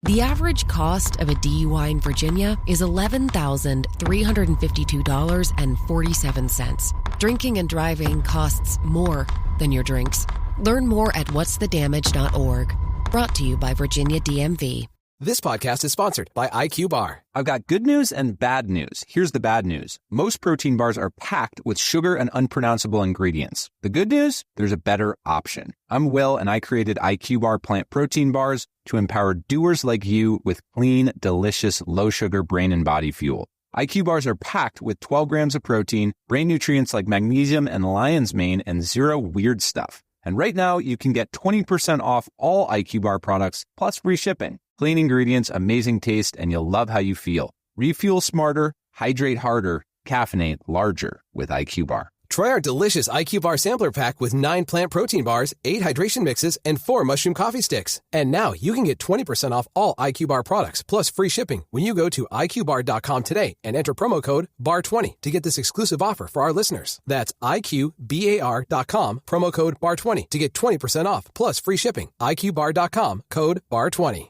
The average cost of a DUI in Virginia is $11,352.47. Drinking and driving costs more than your drinks. Learn more at whatsthedamage.org. Brought to you by Virginia DMV. This podcast is sponsored by IQ Bar. I've got good news and bad news. Here's the bad news. Most protein bars are packed with sugar and unpronounceable ingredients. The good news? There's a better option. I'm Will, and I created IQ Bar plant protein bars to empower doers like you with clean, delicious, low-sugar brain and body fuel. IQ Bars are packed with 12 grams of protein, brain nutrients like magnesium and lion's mane, and zero weird stuff. And right now, you can get 20% off all IQ Bar products, plus free shipping. Clean ingredients, amazing taste, and you'll love how you feel. Refuel smarter, hydrate harder, caffeinate larger with IQ Bar. Try our delicious IQ Bar sampler pack with 9 plant protein bars, 8 hydration mixes, and 4 mushroom coffee sticks. And now you can get 20% off all IQ Bar products, plus free shipping when you go to IQBar.com today and enter promo code BAR20 to get this exclusive offer for our listeners. That's IQBAR.com, promo code BAR20 to get 20% off, plus free shipping. IQBar.com, code BAR20.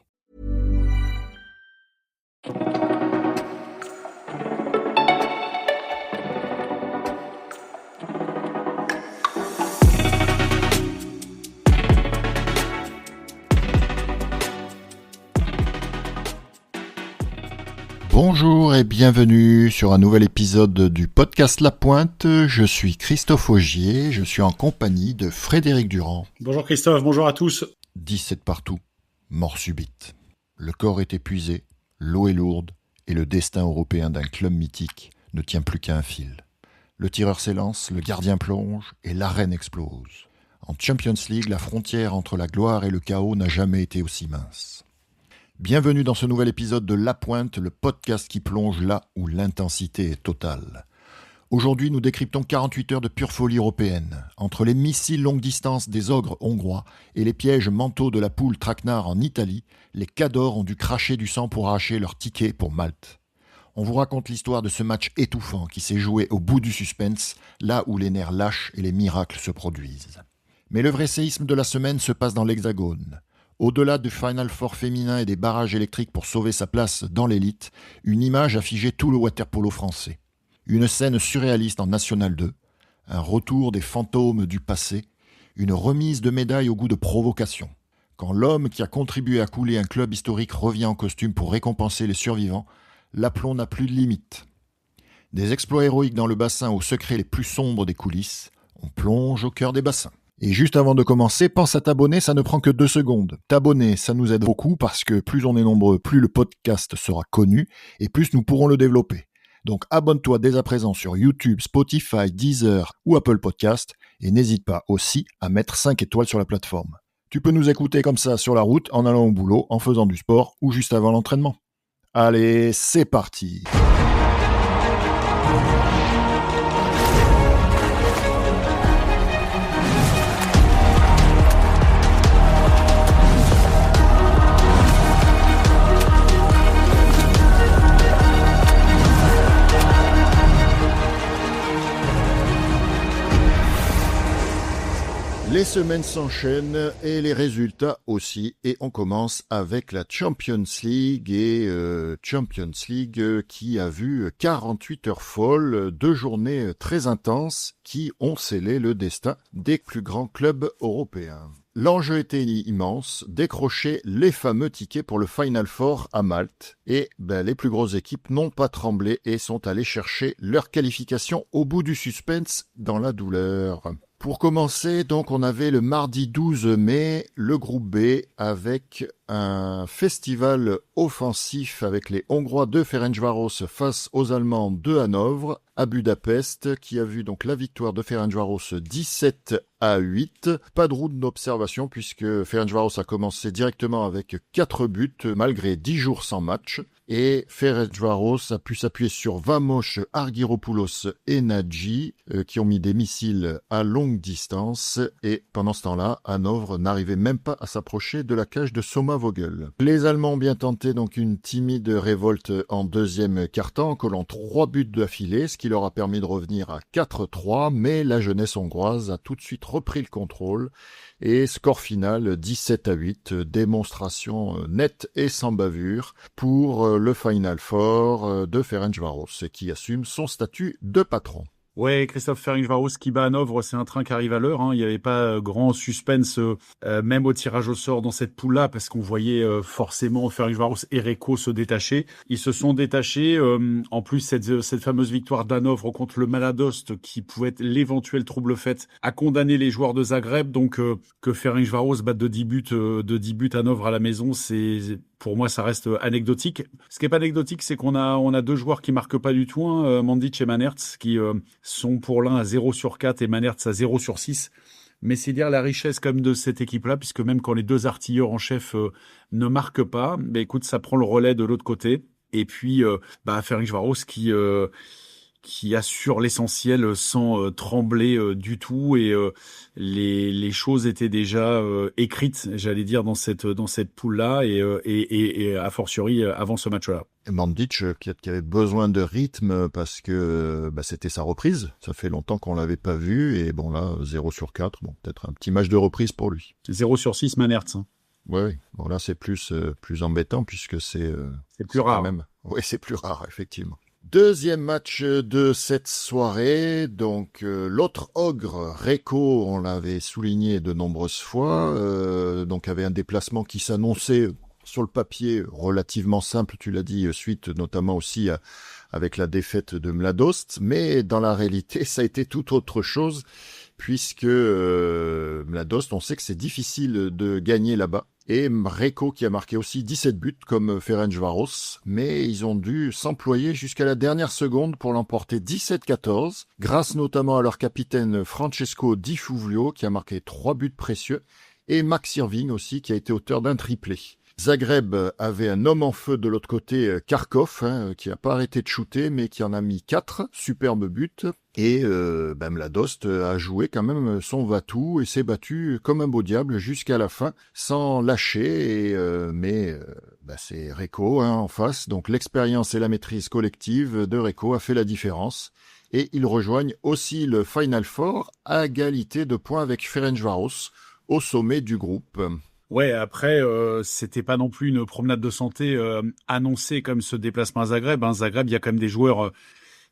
Bonjour et bienvenue sur un nouvel épisode du podcast La Pointe. Je suis Christophe Augier, je suis en compagnie de Frédéric Durand. Bonjour Christophe, bonjour à tous. 17 partout, mort subite. Le corps est épuisé, l'eau est lourde et le destin européen d'un club mythique ne tient plus qu'à un fil. Le tireur s'élance, le gardien plonge et l'arène explose. En Champions League, la frontière entre la gloire et le chaos n'a jamais été aussi mince. Bienvenue dans ce nouvel épisode de La Pointe, le podcast qui plonge là où l'intensité est totale. Aujourd'hui, nous décryptons 48 heures de pure folie européenne. Entre les missiles longue distance des ogres hongrois et les pièges mentaux de la poule traquenard en Italie, les cadors ont dû cracher du sang pour arracher leur ticket pour Malte. On vous raconte l'histoire de ce match étouffant qui s'est joué au bout du suspense, là où les nerfs lâchent et les miracles se produisent. Mais le vrai séisme de la semaine se passe dans l'Hexagone. Au-delà du Final Four féminin et des barrages électriques pour sauver sa place dans l'élite, une image a figé tout le water-polo français. Une scène surréaliste en National 2, un retour des fantômes du passé, une remise de médaille au goût de provocation. Quand l'homme qui a contribué à couler un club historique revient en costume pour récompenser les survivants, l'aplomb n'a plus de limite. Des exploits héroïques dans le bassin aux secrets les plus sombres des coulisses, on plonge au cœur des bassins. Et juste avant de commencer, pense à t'abonner, ça ne prend que 2 secondes. T'abonner, ça nous aide beaucoup parce que plus on est nombreux, plus le podcast sera connu et plus nous pourrons le développer. Donc abonne-toi dès à présent sur YouTube, Spotify, Deezer ou Apple Podcast et n'hésite pas aussi à mettre 5 étoiles sur la plateforme. Tu peux nous écouter comme ça sur la route, en allant au boulot, en faisant du sport ou juste avant l'entraînement. Allez, c'est parti! Les semaines s'enchaînent et les résultats aussi. Et on commence avec la Champions League qui a vu 48 heures folles, 2 journées très intenses qui ont scellé le destin des plus grands clubs européens. L'enjeu était immense, décrocher les fameux tickets pour le Final Four à Malte. Et les plus grosses équipes n'ont pas tremblé et sont allées chercher leur qualification au bout du suspense dans la douleur. Pour commencer, donc, on avait le mardi 12 mai, le groupe B, avec un festival offensif avec les Hongrois de Ferencváros face aux Allemands de Hanovre à Budapest, qui a vu donc la victoire de Ferencváros 17-8. Pas de route d'observation puisque Ferencváros a commencé directement avec 4 buts malgré 10 jours sans match. Et Ferencváros a pu s'appuyer sur Vamos, Argyropoulos et Nagy qui ont mis des missiles à longue distance. Et pendant ce temps-là, Hanovre n'arrivait même pas à s'approcher de la cage de Soma Vogel. Les Allemands ont bien tenté donc une timide révolte en deuxième quart-temps, collant 3 buts d'affilée, ce qui leur a permis de revenir à 4-3, mais la jeunesse hongroise a tout de suite repris le contrôle, Et score final 17-8, démonstration nette et sans bavure pour le Final Four de Ferencváros, qui assume son statut de patron. Ouais, Christophe Ferencváros qui bat Hanovre, c'est un train qui arrive à l'heure. Il n'y avait pas grand suspense, même au tirage au sort dans cette poule-là, parce qu'on voyait forcément Ferencváros et Reco se détacher. Ils se sont détachés. En plus, cette fameuse victoire d'Hanovre contre le Maladost, qui pouvait être l'éventuel trouble fait, a condamné les joueurs de Zagreb. Donc que Ferencváros batte de 10 buts Hanovre à la maison, pour moi, ça reste anecdotique. Ce qui est pas anecdotique, c'est qu'on a deux joueurs qui marquent pas du tout, Mandic et Manertz, qui sont pour l'un à 0/4 et Manertz à 0/6. Mais c'est dire la richesse comme de cette équipe-là, puisque même quand les deux artilleurs en chef ne marquent pas, écoute, ça prend le relais de l'autre côté. Et puis, Ferencváros qui assure l'essentiel sans trembler du tout, et les choses étaient déjà écrites, j'allais dire, dans cette poule-là, et a fortiori avant ce match-là. Mandic qui avait besoin de rythme parce que c'était sa reprise, ça fait longtemps qu'on l'avait pas vu, et bon là 0/4, peut-être un petit match de reprise pour lui. 0/6 Manertz. Oui, bon là c'est plus embêtant puisque c'est plus rare. Oui, c'est plus rare effectivement. Deuxième match de cette soirée, donc l'autre ogre, Reco, on l'avait souligné de nombreuses fois, donc avait un déplacement qui s'annonçait sur le papier relativement simple, tu l'as dit, suite notamment aussi avec la défaite de Mladost, mais dans la réalité ça a été tout autre chose, puisque Mladost, on sait que c'est difficile de gagner là-bas. Et Reco qui a marqué aussi 17 buts comme Ferencváros, mais ils ont dû s'employer jusqu'à la dernière seconde pour l'emporter 17-14, grâce notamment à leur capitaine Francesco Di Fulvio qui a marqué 3 buts précieux, et Max Irving aussi qui a été auteur d'un triplé. Zagreb avait un homme en feu de l'autre côté, Kharkov, qui n'a pas arrêté de shooter, mais qui en a mis 4 superbes buts. Et Mladost a joué quand même son va-tout et s'est battu comme un beau diable jusqu'à la fin, sans lâcher. Mais c'est Reco en face, donc l'expérience et la maîtrise collective de Reco a fait la différence. Et ils rejoignent aussi le Final Four à égalité de points avec Ferencváros au sommet du groupe. Ouais, après, c'était pas non plus une promenade de santé annoncée comme ce déplacement à Zagreb. Zagreb, il y a quand même des joueurs,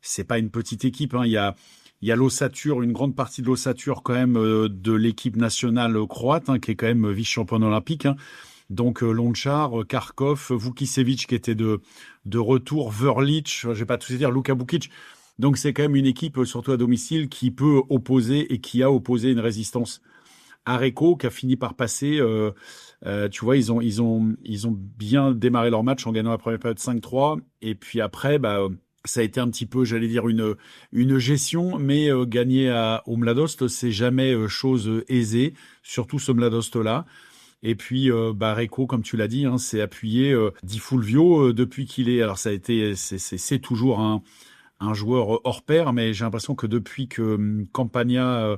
c'est pas une petite équipe. Il y a l'ossature, une grande partie de l'ossature quand même de l'équipe nationale croate, qui est quand même vice-championne olympique. Donc Lončar, Kharkov, Vukicevic qui était de retour, Vrlic, je vais pas tout dire, Luka Bukic. Donc c'est quand même une équipe, surtout à domicile, qui peut opposer et qui a opposé une résistance à Reco, qui a fini par passer. Tu vois, ils ont bien démarré leur match en gagnant la première période 5-3, et puis après, ça a été un petit peu, j'allais dire, une gestion, mais gagner au Mladost, c'est jamais chose aisée, surtout ce Mladost-là. Et puis Reco, comme tu l'as dit, s'est appuyé Di Fulvio depuis qu'il est. Alors ça a été, c'est toujours un joueur hors pair, mais j'ai l'impression que depuis que Campagna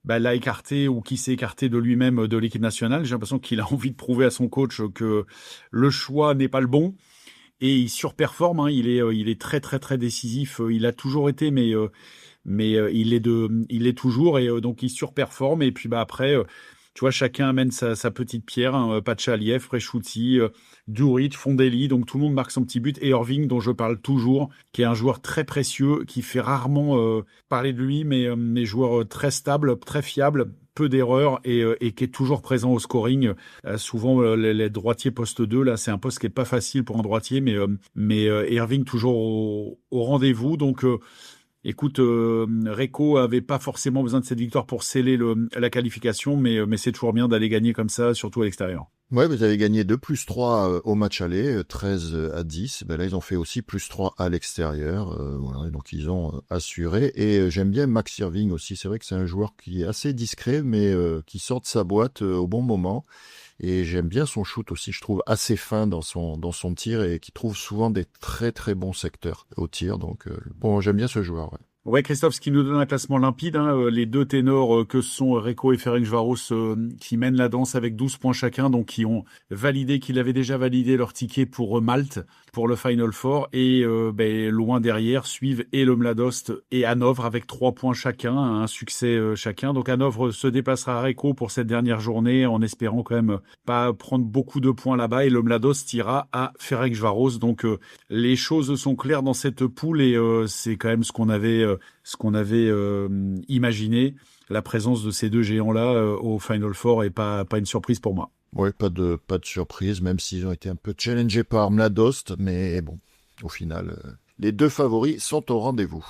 l'a écarté, ou qui s'est écarté de lui-même de l'équipe nationale, j'ai l'impression qu'il a envie de prouver à son coach que le choix n'est pas le bon, et il surperforme. Il est très très très décisif. Il a toujours été, mais il est toujours, et donc il surperforme. Et puis après, tu vois, chacun amène sa petite pierre. Pachaliev, Presciuti, Duric, Fondelli, donc tout le monde marque son petit but. Et Irving, dont je parle toujours, qui est un joueur très précieux, qui fait rarement parler de lui, mais joueur très stable, très fiable, peu d'erreurs, et qui est toujours présent au scoring. Souvent, les droitiers poste 2, là, c'est un poste qui est pas facile pour un droitier, mais Irving toujours au rendez-vous. Donc, écoute, Reco avait pas forcément besoin de cette victoire pour sceller la qualification, mais c'est toujours bien d'aller gagner comme ça, surtout à l'extérieur. Ouais, vous avez gagné 2+3 au match aller, 13-10. Là, ils ont fait aussi +3 à l'extérieur. Voilà, donc ils ont assuré. Et j'aime bien Max Irving aussi. C'est vrai que c'est un joueur qui est assez discret, mais qui sort de sa boîte au bon moment. Et j'aime bien son shoot aussi. Je trouve assez fin dans son tir, et qui trouve souvent des très très bons secteurs au tir. Donc j'aime bien ce joueur. Ouais. Ouais, Christophe, ce qui nous donne un classement limpide, les deux ténors que sont Reco et Ferencváros qui mènent la danse avec 12 points chacun, donc qui ont validé, qu'ils avaient déjà validé leur ticket pour Malte, pour le Final Four, et loin derrière suivent et le Mladost et Hanovre avec 3 points chacun, un succès chacun. Donc Hanovre se déplacera à Reco pour cette dernière journée en espérant quand même pas prendre beaucoup de points là-bas, et le Mladost ira à Ferencváros. Donc les choses sont claires dans cette poule, et c'est quand même ce qu'on avait imaginé. La présence de ces deux géants-là au Final Four est pas une surprise pour moi. Oui, pas de surprise, même s'ils ont été un peu challengés par Mladost, mais bon, au final, les deux favoris sont au rendez-vous.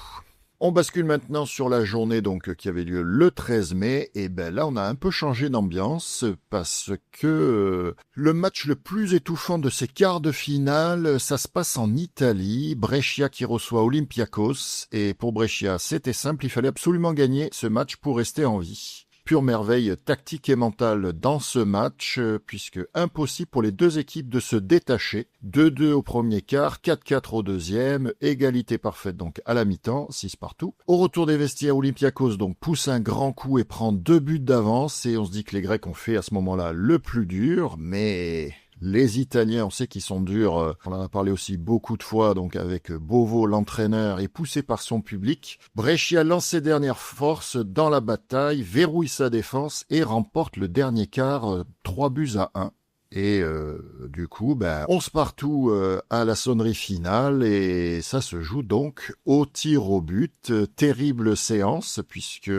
On bascule maintenant sur la journée donc qui avait lieu le 13 mai, et ben là on a un peu changé d'ambiance parce que le match le plus étouffant de ces quarts de finale, ça se passe en Italie, Brescia qui reçoit Olympiakos, et pour Brescia c'était simple, il fallait absolument gagner ce match pour rester en vie. Pure merveille tactique et mentale dans ce match, puisque impossible pour les deux équipes de se détacher. 2-2 au premier quart, 4-4 au deuxième, égalité parfaite donc à la mi-temps, 6 partout. Au retour des vestiaires, Olympiakos donc pousse un grand coup et prend 2 buts d'avance, et on se dit que les Grecs ont fait à ce moment-là le plus dur, mais les Italiens, on sait qu'ils sont durs, on en a parlé aussi beaucoup de fois, donc avec Bovo, l'entraîneur, et poussé par son public. Brescia lance ses dernières forces dans la bataille, verrouille sa défense et remporte le dernier quart 3-1. Et du coup, on se partout à la sonnerie finale, et ça se joue donc au tir au but. Terrible séance, puisque,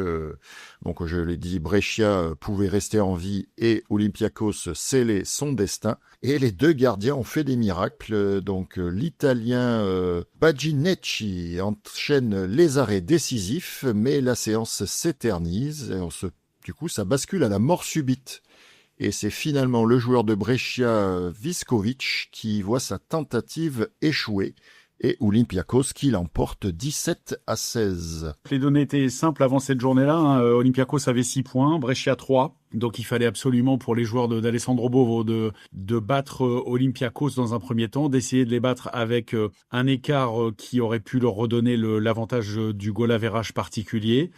donc je l'ai dit, Brescia pouvait rester en vie et Olympiakos scellait son destin. Et les deux gardiens ont fait des miracles. Donc l'Italien Baginecci enchaîne les arrêts décisifs, mais la séance s'éternise. Du coup, ça bascule à la mort subite. Et c'est finalement le joueur de Brescia, Viskovic, qui voit sa tentative échouer, et Olympiakos qui l'emporte 17-16. Les données étaient simples avant cette journée-là. Olympiakos avait 6 points, Brescia 3. Donc il fallait absolument pour les joueurs d'Alessandro Bovo de battre Olympiakos dans un premier temps, d'essayer de les battre avec un écart qui aurait pu leur redonner l'avantage du goal average particulier.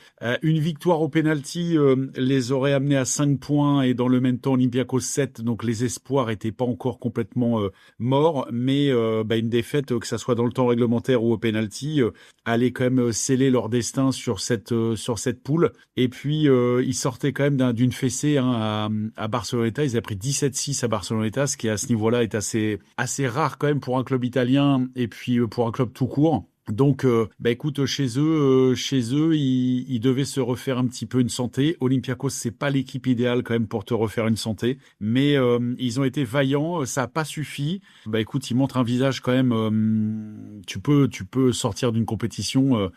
Une victoire au penalty les aurait amenés à 5 points, et dans le même temps Olympiakos 7, donc les espoirs étaient pas encore complètement morts, mais une défaite, que ça soit dans le temps réglementaire ou au penalty, allait quand même sceller leur destin sur cette poule. Et puis ils sortaient quand même d'une fessée à Barceloneta. Ils avaient pris 17-6 à Barceloneta, ce qui à ce niveau-là est assez rare quand même pour un club italien, et puis pour un club tout court. Donc, écoute, chez eux, ils devaient se refaire un petit peu une santé. Olympiakos, c'est pas l'équipe idéale quand même pour te refaire une santé, mais ils ont été vaillants. Ça a pas suffi. Écoute, ils montrent un visage quand même. Tu peux sortir d'une compétition.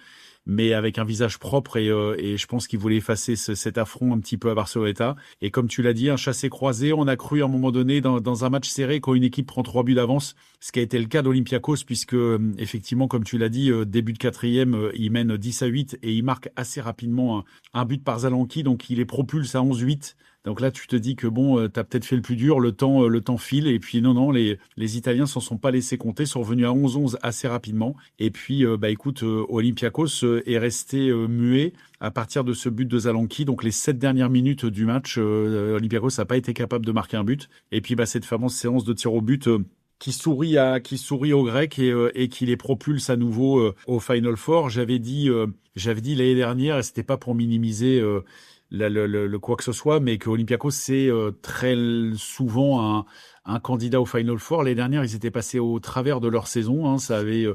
Mais avec un visage propre, et je pense qu'il voulait effacer cet affront un petit peu à Barceloneta. Et comme tu l'as dit, un chassé-croisé, on a cru à un moment donné dans un match serré quand une équipe prend 3 buts d'avance, ce qui a été le cas d'Olympiakos, puisque effectivement, comme tu l'as dit, début de quatrième, il mène 10-8 et il marque assez rapidement un but par Zalanki, donc il les propulse à 11-8. Donc là, tu te dis que t'as peut-être fait le plus dur, le temps file, et puis non, les Italiens s'en sont pas laissés compter, sont revenus à 11-11 assez rapidement. Et puis, écoute, Olympiakos est resté muet à partir de ce but de Zalanki. Donc les 7 dernières minutes du match, Olympiakos n'a pas été capable de marquer un but. Et puis cette fameuse séance de tir au but qui sourit aux Grecs et qui les propulse à nouveau au Final Four. J'avais dit l'année dernière, et c'était pas pour minimiser le quoi que ce soit, mais que Olympiakos c'est très souvent un candidat au Final Four. L'année dernière, ils étaient passés au travers de leur saison. Ça avait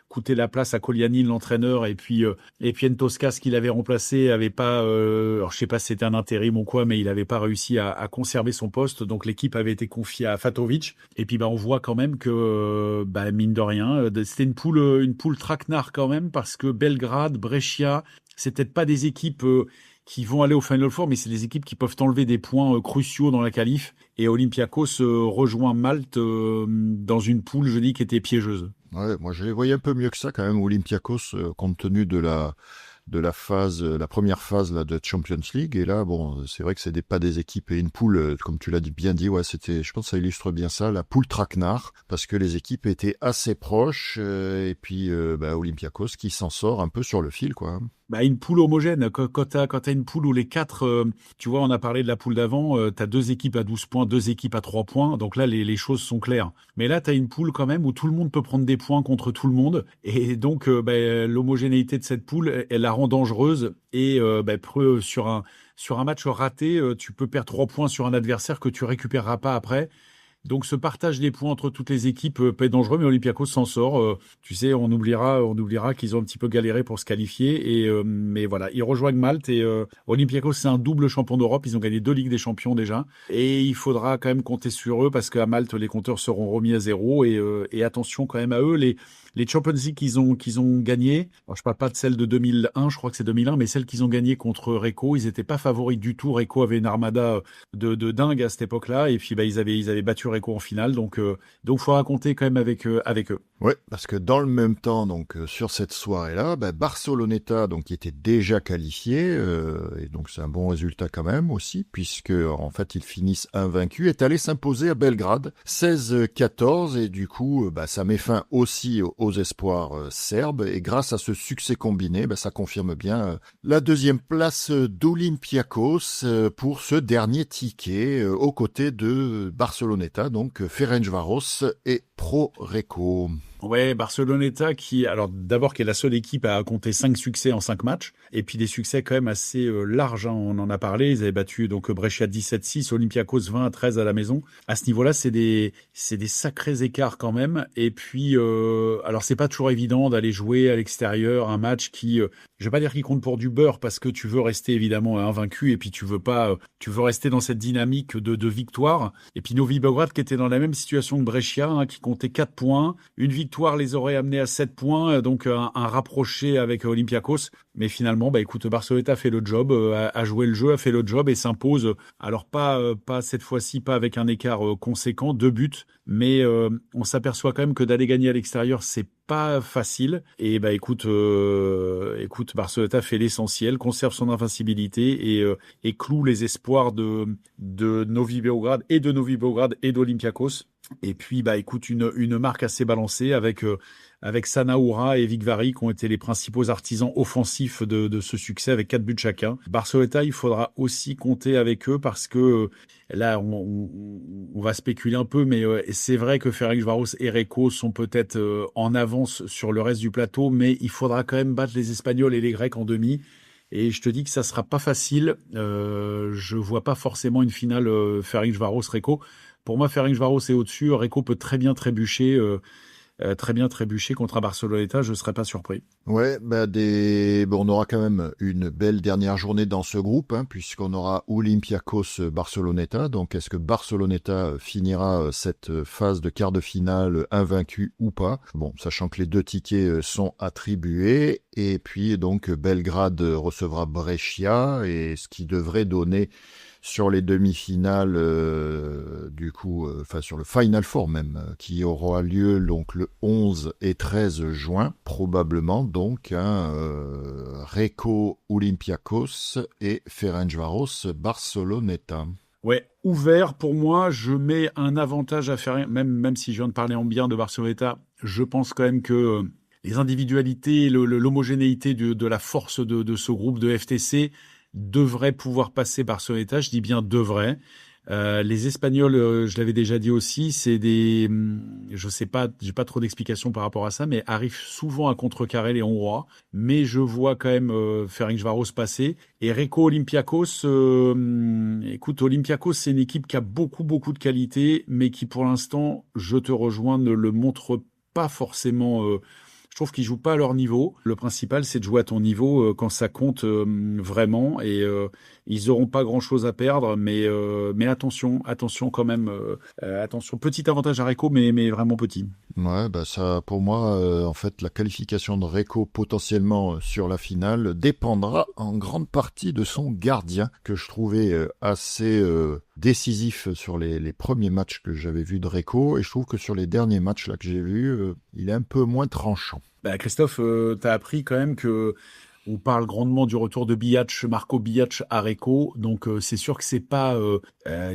coûté la place à Kolianin, l'entraîneur, et puis Ntoskas qui l'avait remplacé avait pas. Alors je sais pas si c'était un intérim ou quoi, mais il avait pas réussi à conserver son poste. Donc l'équipe avait été confiée à Fatovic. Et puis on voit quand même que mine de rien, c'était une poule traquenard quand même, parce que Belgrade, Brescia, c'est peut-être pas des équipes qui vont aller au Final Four, mais c'est des équipes qui peuvent enlever des points cruciaux dans la qualif. Et Olympiakos rejoint Malte dans une poule, je dis, qui était piégeuse. Ouais, moi je les voyais un peu mieux que ça quand même, Olympiakos, compte tenu de de la première phase là, de Champions League. Et là, bon, c'est vrai que c'est pas des équipes et une poule, comme tu l'as bien dit, ouais, je pense que ça illustre bien ça, la poule traquenard, parce que les équipes étaient assez proches, et puis Olympiakos qui s'en sort un peu sur le fil, quoi. Une poule homogène. Quand t'as une poule où les quatre, tu vois, on a parlé de la poule d'avant, t'as 2 équipes à 12 points, 2 équipes à 3 points. Donc là, les choses sont claires. Mais là, t'as une poule quand même où tout le monde peut prendre des points contre tout le monde. Et donc, l'homogénéité de cette poule, elle la rend dangereuse. Et sur un match raté, tu peux perdre 3 points sur un adversaire que tu récupéreras pas après. Donc ce partage des points entre toutes les équipes peut être dangereux, mais Olympiakos s'en sort. Tu sais, on oubliera qu'ils ont un petit peu galéré pour se qualifier. Mais voilà, ils rejoignent Malte et Olympiakos, c'est un double champion d'Europe. Ils ont gagné 2 Ligues des Champions déjà. Et il faudra quand même compter sur eux parce qu'à Malte, les compteurs seront remis à zéro. Et attention quand même à eux. Les Champions League qu'ils ont gagné, alors je parle pas de celle de 2001, je crois que c'est 2001, mais celle qu'ils ont gagnée contre Recco, ils étaient pas favoris du tout. Recco avait une armada de dingue à cette époque-là, et puis ils avaient battu Recco en finale, donc faudra compter quand même avec eux. Ouais, parce que dans le même temps, donc sur cette soirée-là, Barceloneta, donc qui était déjà qualifié, et donc c'est un bon résultat quand même aussi, puisque en fait ils finissent invaincus, est allé s'imposer à Belgrade 16-14, et du coup ça met fin aussi aux espoirs serbes, et grâce à ce succès combiné, ça confirme bien la 2e place d'Olympiakos pour ce dernier ticket aux côtés de Barceloneta, donc Ferencváros et Pro Recco. Ouais, Barceloneta qui est la seule équipe à compter 5 succès en 5 matchs, et puis des succès quand même assez larges, hein, on en a parlé, ils avaient battu donc Brescia 17-6, Olympiakos 20-13 à la maison. À ce niveau-là, c'est des sacrés écarts quand même, et puis c'est pas toujours évident d'aller jouer à l'extérieur un match qui, je vais pas dire qu'il compte pour du beurre, parce que tu veux rester évidemment invaincu, et puis tu veux rester dans cette dynamique de victoire, et puis Novi Beograd qui était dans la même situation que Brescia, hein, qui comptait 4 points, une victoire les aurait amenés à 7 points, donc un rapproché avec Olympiakos. Mais finalement, Barceloneta a fait le job, a joué le jeu, a fait le job et s'impose. Alors pas cette fois-ci, pas avec un écart conséquent, 2 buts, mais on s'aperçoit quand même que d'aller gagner à l'extérieur, c'est pas facile. Et Barceloneta fait l'essentiel, conserve son invincibilité et cloue les espoirs de Novi Beograd et d'Olympiakos. Et puis, une marque assez balancée avec Sanaoura et Vigvari qui ont été les principaux artisans offensifs de ce succès avec 4 buts chacun. Barceloneta, il faudra aussi compter avec eux parce que là, on va spéculer un peu, mais c'est vrai que Ferencváros et Recco sont peut-être en avance sur le reste du plateau, mais il faudra quand même battre les Espagnols et les Grecs en demi. Et je te dis que ça sera pas facile. Je vois pas forcément une finale Ferencváros-Recco. Pour moi, Ferencváros est au-dessus. Recco peut très bien trébucher contre un Barceloneta. Je ne serais pas surpris. Ouais, on aura quand même une belle dernière journée dans ce groupe, hein, puisqu'on aura Olympiakos-Barceloneta. Donc, est-ce que Barceloneta finira cette phase de quart de finale invaincu ou pas? Bon, sachant que les 2 tickets sont attribués. Et puis, donc, Belgrade recevra Brescia, et ce qui devrait donner sur les demi-finales, sur le Final Four même, qui aura lieu donc le 11 et 13 juin, probablement donc, Recco Olympiakos et Ferencváros Barceloneta. Ouais, ouvert, pour moi, je mets un avantage à faire, même si je viens de parler en bien de Barceloneta, je pense quand même que les individualités, l'homogénéité de la force de ce groupe de FTC devrait pouvoir passer Barceloneta, je dis bien devrait. Les Espagnols, je l'avais déjà dit aussi, c'est je sais pas, j'ai pas trop d'explications par rapport à ça, mais arrivent souvent à contrecarrer les Hongrois. Mais je vois quand même Ferencváros passer. Et Recco Olympiakos, Olympiakos, c'est une équipe qui a beaucoup de qualité, mais qui pour l'instant, je te rejoins, ne le montre pas forcément. Je trouve qu'ils jouent pas à leur niveau. Le principal, c'est de jouer à ton niveau quand ça compte vraiment. Et ils auront pas grand-chose à perdre, mais attention quand même. Attention, petit avantage à Recco, mais vraiment petit. Ouais, ça, pour moi, en fait, la qualification de Recco potentiellement sur la finale dépendra en grande partie de son gardien, que je trouvais assez décisif sur les premiers matchs que j'avais vus de Recco, et je trouve que sur les derniers matchs là que j'ai vus, il est un peu moins tranchant. Christophe, t'as appris quand même que On parle grandement du retour de Biac, Marco Biac à Recco. Donc, c'est sûr que c'est pas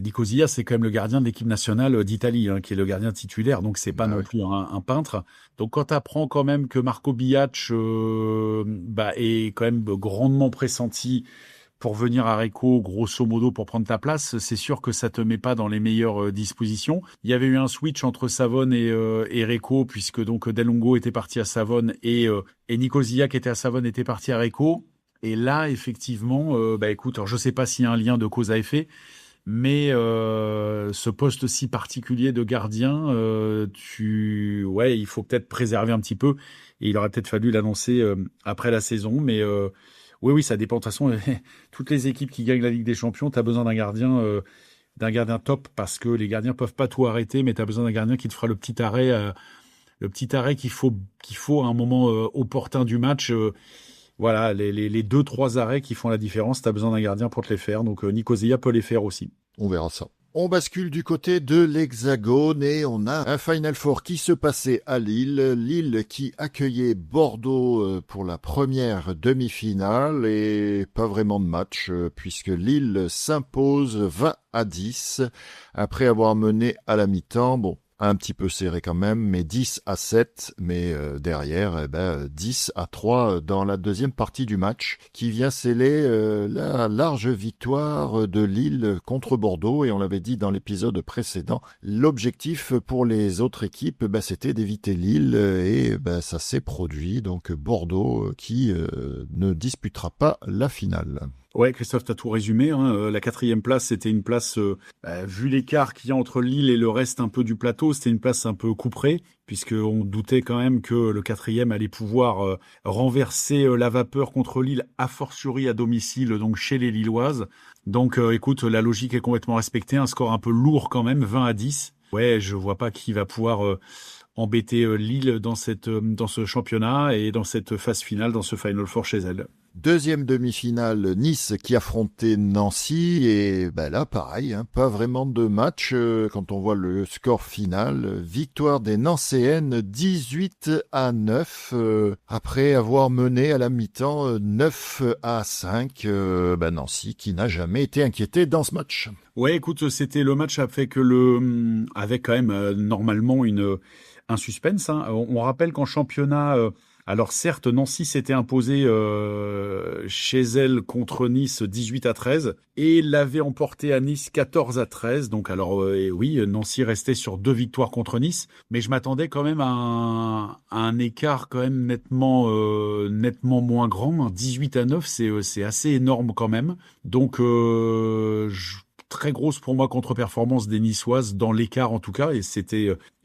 Nicosia, c'est quand même le gardien de l'équipe nationale d'Italie, hein, qui est le gardien titulaire. Donc, c'est pas non plus un peintre. Donc, quand tu apprends quand même que Marco Biac est quand même grandement pressenti pour venir à Recco, grosso modo, pour prendre ta place, c'est sûr que ça te met pas dans les meilleures dispositions. Il y avait eu un switch entre Savone et Recco, puisque donc Del Lungo était parti à Savone et Nicosia, qui était à Savone, était parti à Recco. Et là, effectivement, écoute, alors je sais pas s'il y a un lien de cause à effet, mais ce poste si particulier de gardien, il faut peut-être préserver un petit peu. Et il aurait peut-être fallu l'annoncer après la saison, mais oui, ça dépend. De toute façon, toutes les équipes qui gagnent la Ligue des Champions, tu as besoin d'un gardien top, parce que les gardiens peuvent pas tout arrêter, mais tu as besoin d'un gardien qui te fera le petit arrêt qu'il faut à un moment opportun du match. Voilà, les 2-3 arrêts qui font la différence, tu as besoin d'un gardien pour te les faire. Donc Nicosia peut les faire aussi. On verra ça. On bascule du côté de l'Hexagone et on a un Final Four qui se passait à Lille. Lille qui accueillait Bordeaux pour la première demi-finale et pas vraiment de match puisque Lille s'impose 20-10 après avoir mené à la mi-temps. Bon, un petit peu serré quand même, mais 10-7, mais derrière, 10-3 dans la deuxième partie du match, qui vient sceller la large victoire de Lille contre Bordeaux, et on l'avait dit dans l'épisode précédent, l'objectif pour les autres équipes, c'était d'éviter Lille, et ça s'est produit, donc Bordeaux qui ne disputera pas la finale. Ouais, Christophe, t'as tout résumé. La 4e place, c'était une place, vu l'écart qu'il y a entre Lille et le reste un peu du plateau, c'était une place un peu couperée, puisqu'on doutait quand même que le 4e allait pouvoir renverser la vapeur contre Lille, a fortiori à domicile, donc chez les Lilloises. Donc, écoute, la logique est complètement respectée. Un score un peu lourd quand même, 20-10. Ouais, je vois pas qui va pouvoir embêter Lille dans ce championnat et dans cette phase finale, dans ce Final Four chez elle. Deuxième demi-finale, Nice qui affrontait Nancy et là pareil, pas vraiment de match quand on voit le score final. Victoire des Nancéennes 18-9 après avoir mené à la mi-temps 9-5. Nancy qui n'a jamais été inquiété dans ce match. Ouais, écoute, c'était le match avec quand même normalement un suspense. On rappelle qu'en championnat, alors certes, Nancy s'était imposée chez elle contre Nice 18-13 et l'avait emporté à Nice 14-13. Donc alors oui, Nancy restait sur 2 victoires contre Nice, mais je m'attendais quand même à un écart quand même nettement moins grand. 18-9, c'est assez énorme quand même. Donc très grosse pour moi contre-performance des Niçoises dans l'écart en tout cas, et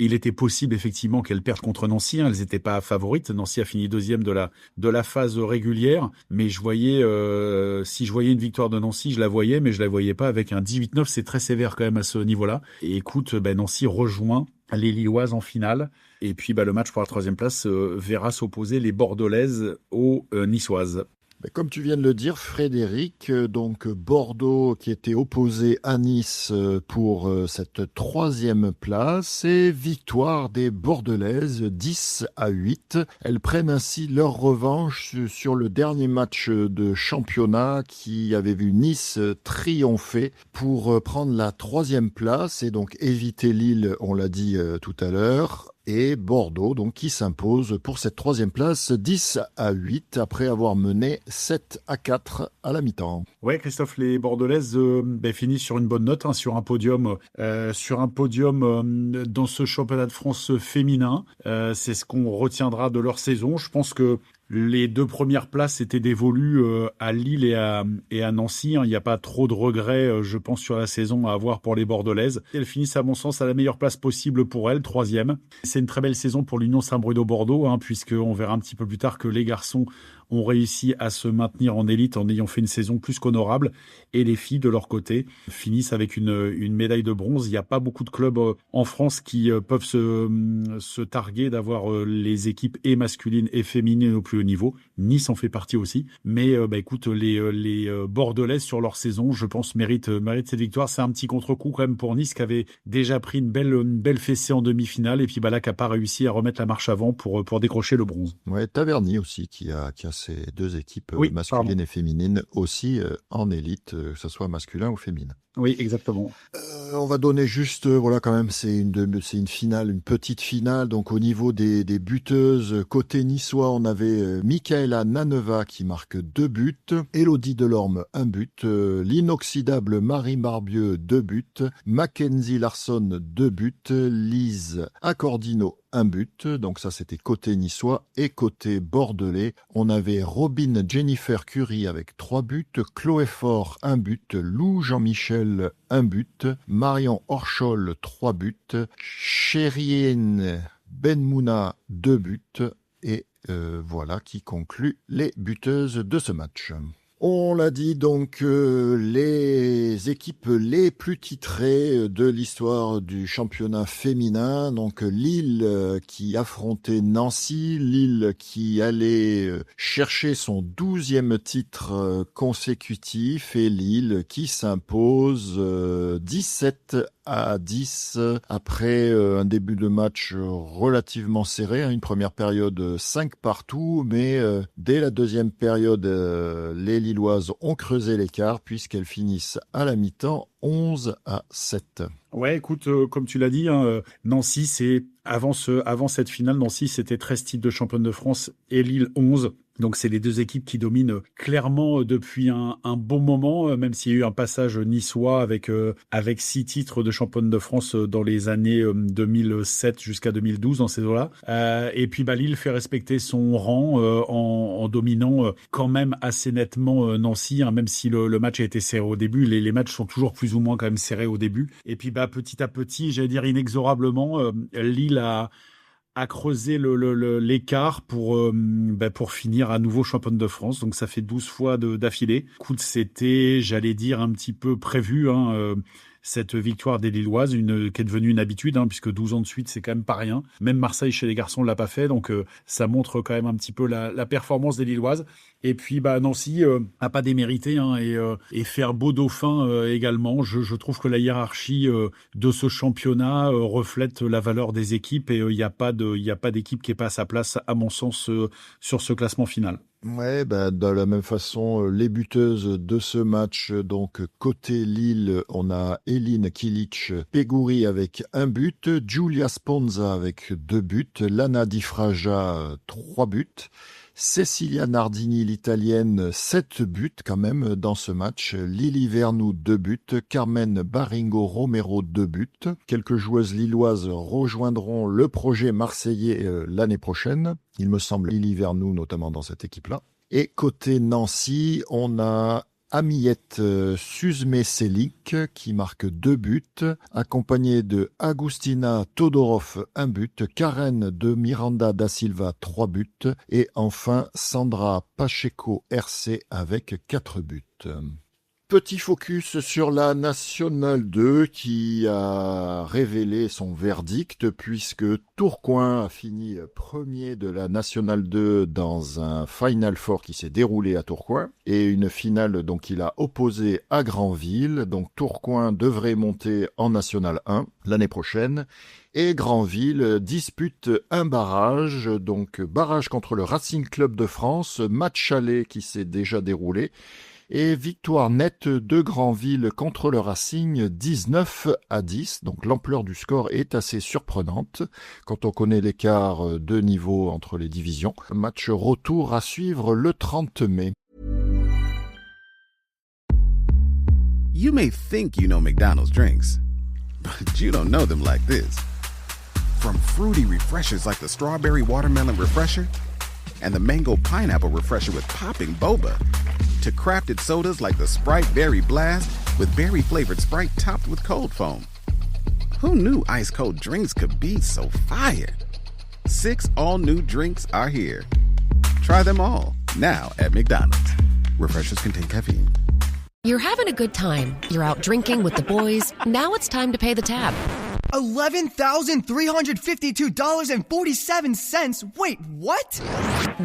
il était possible effectivement qu'elles perdent contre Nancy, elles n'étaient pas favorites. Nancy a fini 2e de la phase régulière, mais si je voyais une victoire de Nancy, je la voyais, mais je la voyais pas avec un 18-9, c'est très sévère quand même à ce niveau-là. Et écoute, Nancy rejoint les Lilloises en finale, et puis le match pour la 3e place verra s'opposer les Bordelaises aux Niçoises. Comme tu viens de le dire, Frédéric, donc Bordeaux qui était opposé à Nice pour cette 3e place et victoire des Bordelaises 10-8. Elles prennent ainsi leur revanche sur le dernier match de championnat qui avait vu Nice triompher pour prendre la 3e place et donc éviter Lille, on l'a dit tout à l'heure. Et Bordeaux, donc, qui s'impose pour cette 3e place 10-8 après avoir mené 7-4 à la mi-temps. Ouais, Christophe, les Bordelaises finissent sur une bonne note, sur un podium dans ce championnat de France féminin. C'est ce qu'on retiendra de leur saison. Je pense que les 2 premières places étaient dévolues à Lille et à Nancy. Il n'y a pas trop de regrets, je pense, sur la saison à avoir pour les Bordelaises. Elles finissent, à mon sens, à la meilleure place possible pour elles, 3e. C'est une très belle saison pour l'Union Saint-Bruno-Bordeaux, puisqu'on verra un petit peu plus tard que les garçons ont réussi à se maintenir en élite en ayant fait une saison plus qu'honorable. Et les filles, de leur côté, finissent avec une médaille de bronze. Il n'y a pas beaucoup de clubs en France qui peuvent se targuer d'avoir les équipes et masculines et féminines au plus haut niveau. Nice en fait partie aussi. Mais écoute, les Bordelaises sur leur saison, je pense, méritent cette victoire. C'est un petit contre-coup quand même pour Nice qui avait déjà pris une belle fessée en demi-finale et puis là qui n'a pas réussi à remettre la marche avant pour décrocher le bronze. Ouais, Taverny aussi qui a ces deux équipes masculines et féminines aussi en élite, que ce soit masculin ou féminin. Oui, exactement. On va donner juste, quand même, c'est une finale, une petite finale. Donc au niveau des buteuses, côté niçois, on avait Michaela Naneva qui marque 2 buts, Élodie Delorme 1 but, l'inoxydable Marie Barbieux 2 buts, Mackenzie Larson 2 buts, Lise Accordino 1 but, donc ça c'était côté niçois. Et côté bordelais, on avait Robin Jennifer Curie avec 3 buts, Chloé Faure 1 but, Lou Jean-Michel 1 but, Marion Horschol 3 buts, Chérienne Benmouna 2 buts, et voilà qui conclut les buteuses de ce match. On l'a dit donc, les équipes les plus titrées de l'histoire du championnat féminin, donc Lille qui affrontait Nancy, Lille qui allait chercher son 12e titre consécutif, et Lille qui s'impose 17-10 après un début de match relativement serré, une première période 5 partout, mais dès la deuxième période, les Lilloises ont creusé l'écart puisqu'elles finissent à la mi-temps 11-7. Ouais, écoute, comme tu l'as dit, Nancy, c'est avant cette finale, Nancy, c'était 13 titres de championne de France et Lille 11. Donc c'est les deux équipes qui dominent clairement depuis un bon moment, même s'il y a eu un passage niçois avec 6 titres de championne de France dans les années 2007 jusqu'à 2012 dans ces eaux-là. Et puis Lille fait respecter son rang en dominant quand même assez nettement Nancy, même si le match a été serré au début. Les matchs sont toujours plus ou moins quand même serrés au début. Et puis petit à petit, j'allais dire inexorablement, Lille a creusé l'écart pour finir à nouveau championne de France. Donc ça fait 12 fois d'affilée. Écoute, c'était, j'allais dire, un petit peu prévu, cette victoire des Lilloises, qui est devenue une habitude, puisque 12 ans de suite, c'est quand même pas rien. Même Marseille, chez les garçons, l'a pas fait, donc ça montre quand même un petit peu la performance des Lilloises. Et puis Nancy a pas démérité, et faire beau dauphin également. Je trouve que la hiérarchie de ce championnat reflète la valeur des équipes, et il y a pas d'équipe qui est pas à sa place, à mon sens, sur ce classement final. Ouais, de la même façon, les buteuses de ce match, donc côté Lille, on a Eline Kilic-Pegouri avec 1 but, Giulia Sponza avec 2 buts, Lana Di Fraja 3 buts, Cecilia Nardini, l'italienne, 7 buts quand même dans ce match. Lily Vernou, 2 buts. Carmen Baringo Romero, 2 buts. Quelques joueuses lilloises rejoindront le projet marseillais l'année prochaine. Il me semble Lily Vernou notamment dans cette équipe-là. Et côté Nancy, on a Amiette Suzme-Selic qui marque 2 buts, accompagnée de Agustina Todorov 1 but, Karen de Miranda da Silva 3 buts et enfin Sandra Pacheco RC avec 4 buts. Petit focus sur la Nationale 2 qui a révélé son verdict puisque Tourcoing a fini premier de la Nationale 2 dans un Final Four qui s'est déroulé à Tourcoing et une finale donc qu'il a opposée à Granville. Donc Tourcoing devrait monter en Nationale 1 l'année prochaine. Et Granville dispute un barrage, donc barrage contre le Racing Club de France, match aller qui s'est déjà déroulé. Et victoire nette de Granville contre le Racing 19-10. Donc l'ampleur du score est assez surprenante quand on connaît l'écart de niveau entre les divisions. Match retour à suivre le 30 mai. You may think you know McDonald's drinks, but you don't know them like this. From fruity refreshers like the Strawberry Watermelon Refresher and the Mango Pineapple Refresher with popping boba, to crafted sodas like the Sprite Berry Blast with berry-flavored Sprite topped with cold foam. Who knew ice-cold drinks could be so fire? 6 all-new drinks are here. Try them all, now at McDonald's. Refreshers contain caffeine. You're having a good time. You're out drinking with the boys. Now it's time to pay the tab. $11,352.47. Wait, what?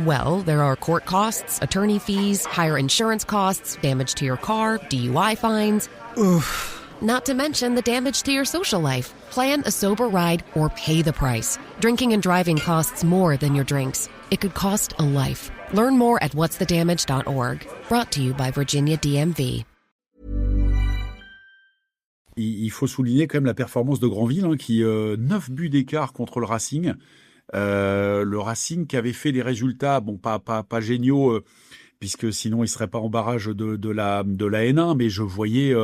Well, there are court costs, attorney fees, higher insurance costs, damage to your car, DUI fines. Oof. Not to mention the damage to your social life. Plan a sober ride or pay the price. Drinking and driving costs more than your drinks. It could cost a life. Learn more at whatsthedamage.org. Brought to you by Virginia DMV. Il faut souligner quand même la performance de Granville, qui 9 buts d'écart contre le Racing. Le Racing qui avait fait des résultats, pas géniaux, puisque sinon il serait pas en barrage de la N1, mais je voyais,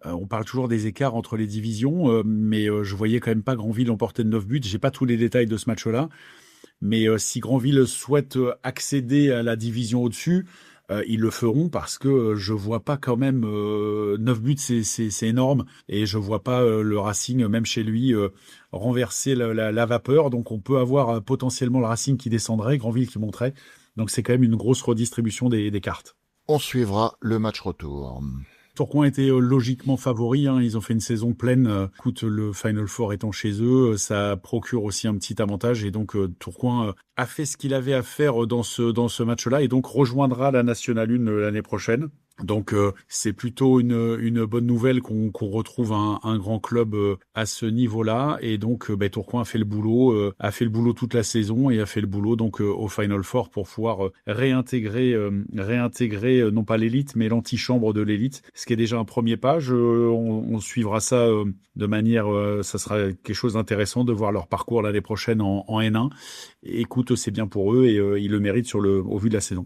on parle toujours des écarts entre les divisions, mais je voyais quand même pas Granville emporter de 9 buts. J'ai pas tous les détails de ce match-là, mais si Granville souhaite accéder à la division au-dessus, ils le feront parce que je vois pas quand même 9 buts, c'est énorme, et je vois pas le Racing, même chez lui, renverser la vapeur. Donc on peut avoir potentiellement le Racing qui descendrait, Granville qui monterait. Donc c'est quand même une grosse redistribution des cartes. On suivra le match retour. Tourcoing était logiquement favori, ils ont fait une saison pleine. Écoute, le Final Four étant chez eux, ça procure aussi un petit avantage, et donc Tourcoing a fait ce qu'il avait à faire dans ce match-là, et donc rejoindra la Nationale 1 l'année prochaine. Donc c'est plutôt une bonne nouvelle qu'on retrouve un grand club à ce niveau-là, et donc Tourcoing a fait le boulot toute la saison, et a fait le boulot donc au Final Four pour pouvoir réintégrer non pas l'élite mais l'antichambre de l'élite, ce qui est déjà un premier pas. On suivra ça de manière, ça sera quelque chose d'intéressant de voir leur parcours l'année prochaine en N1. Écoute, c'est bien pour eux, et ils le méritent au vu de la saison.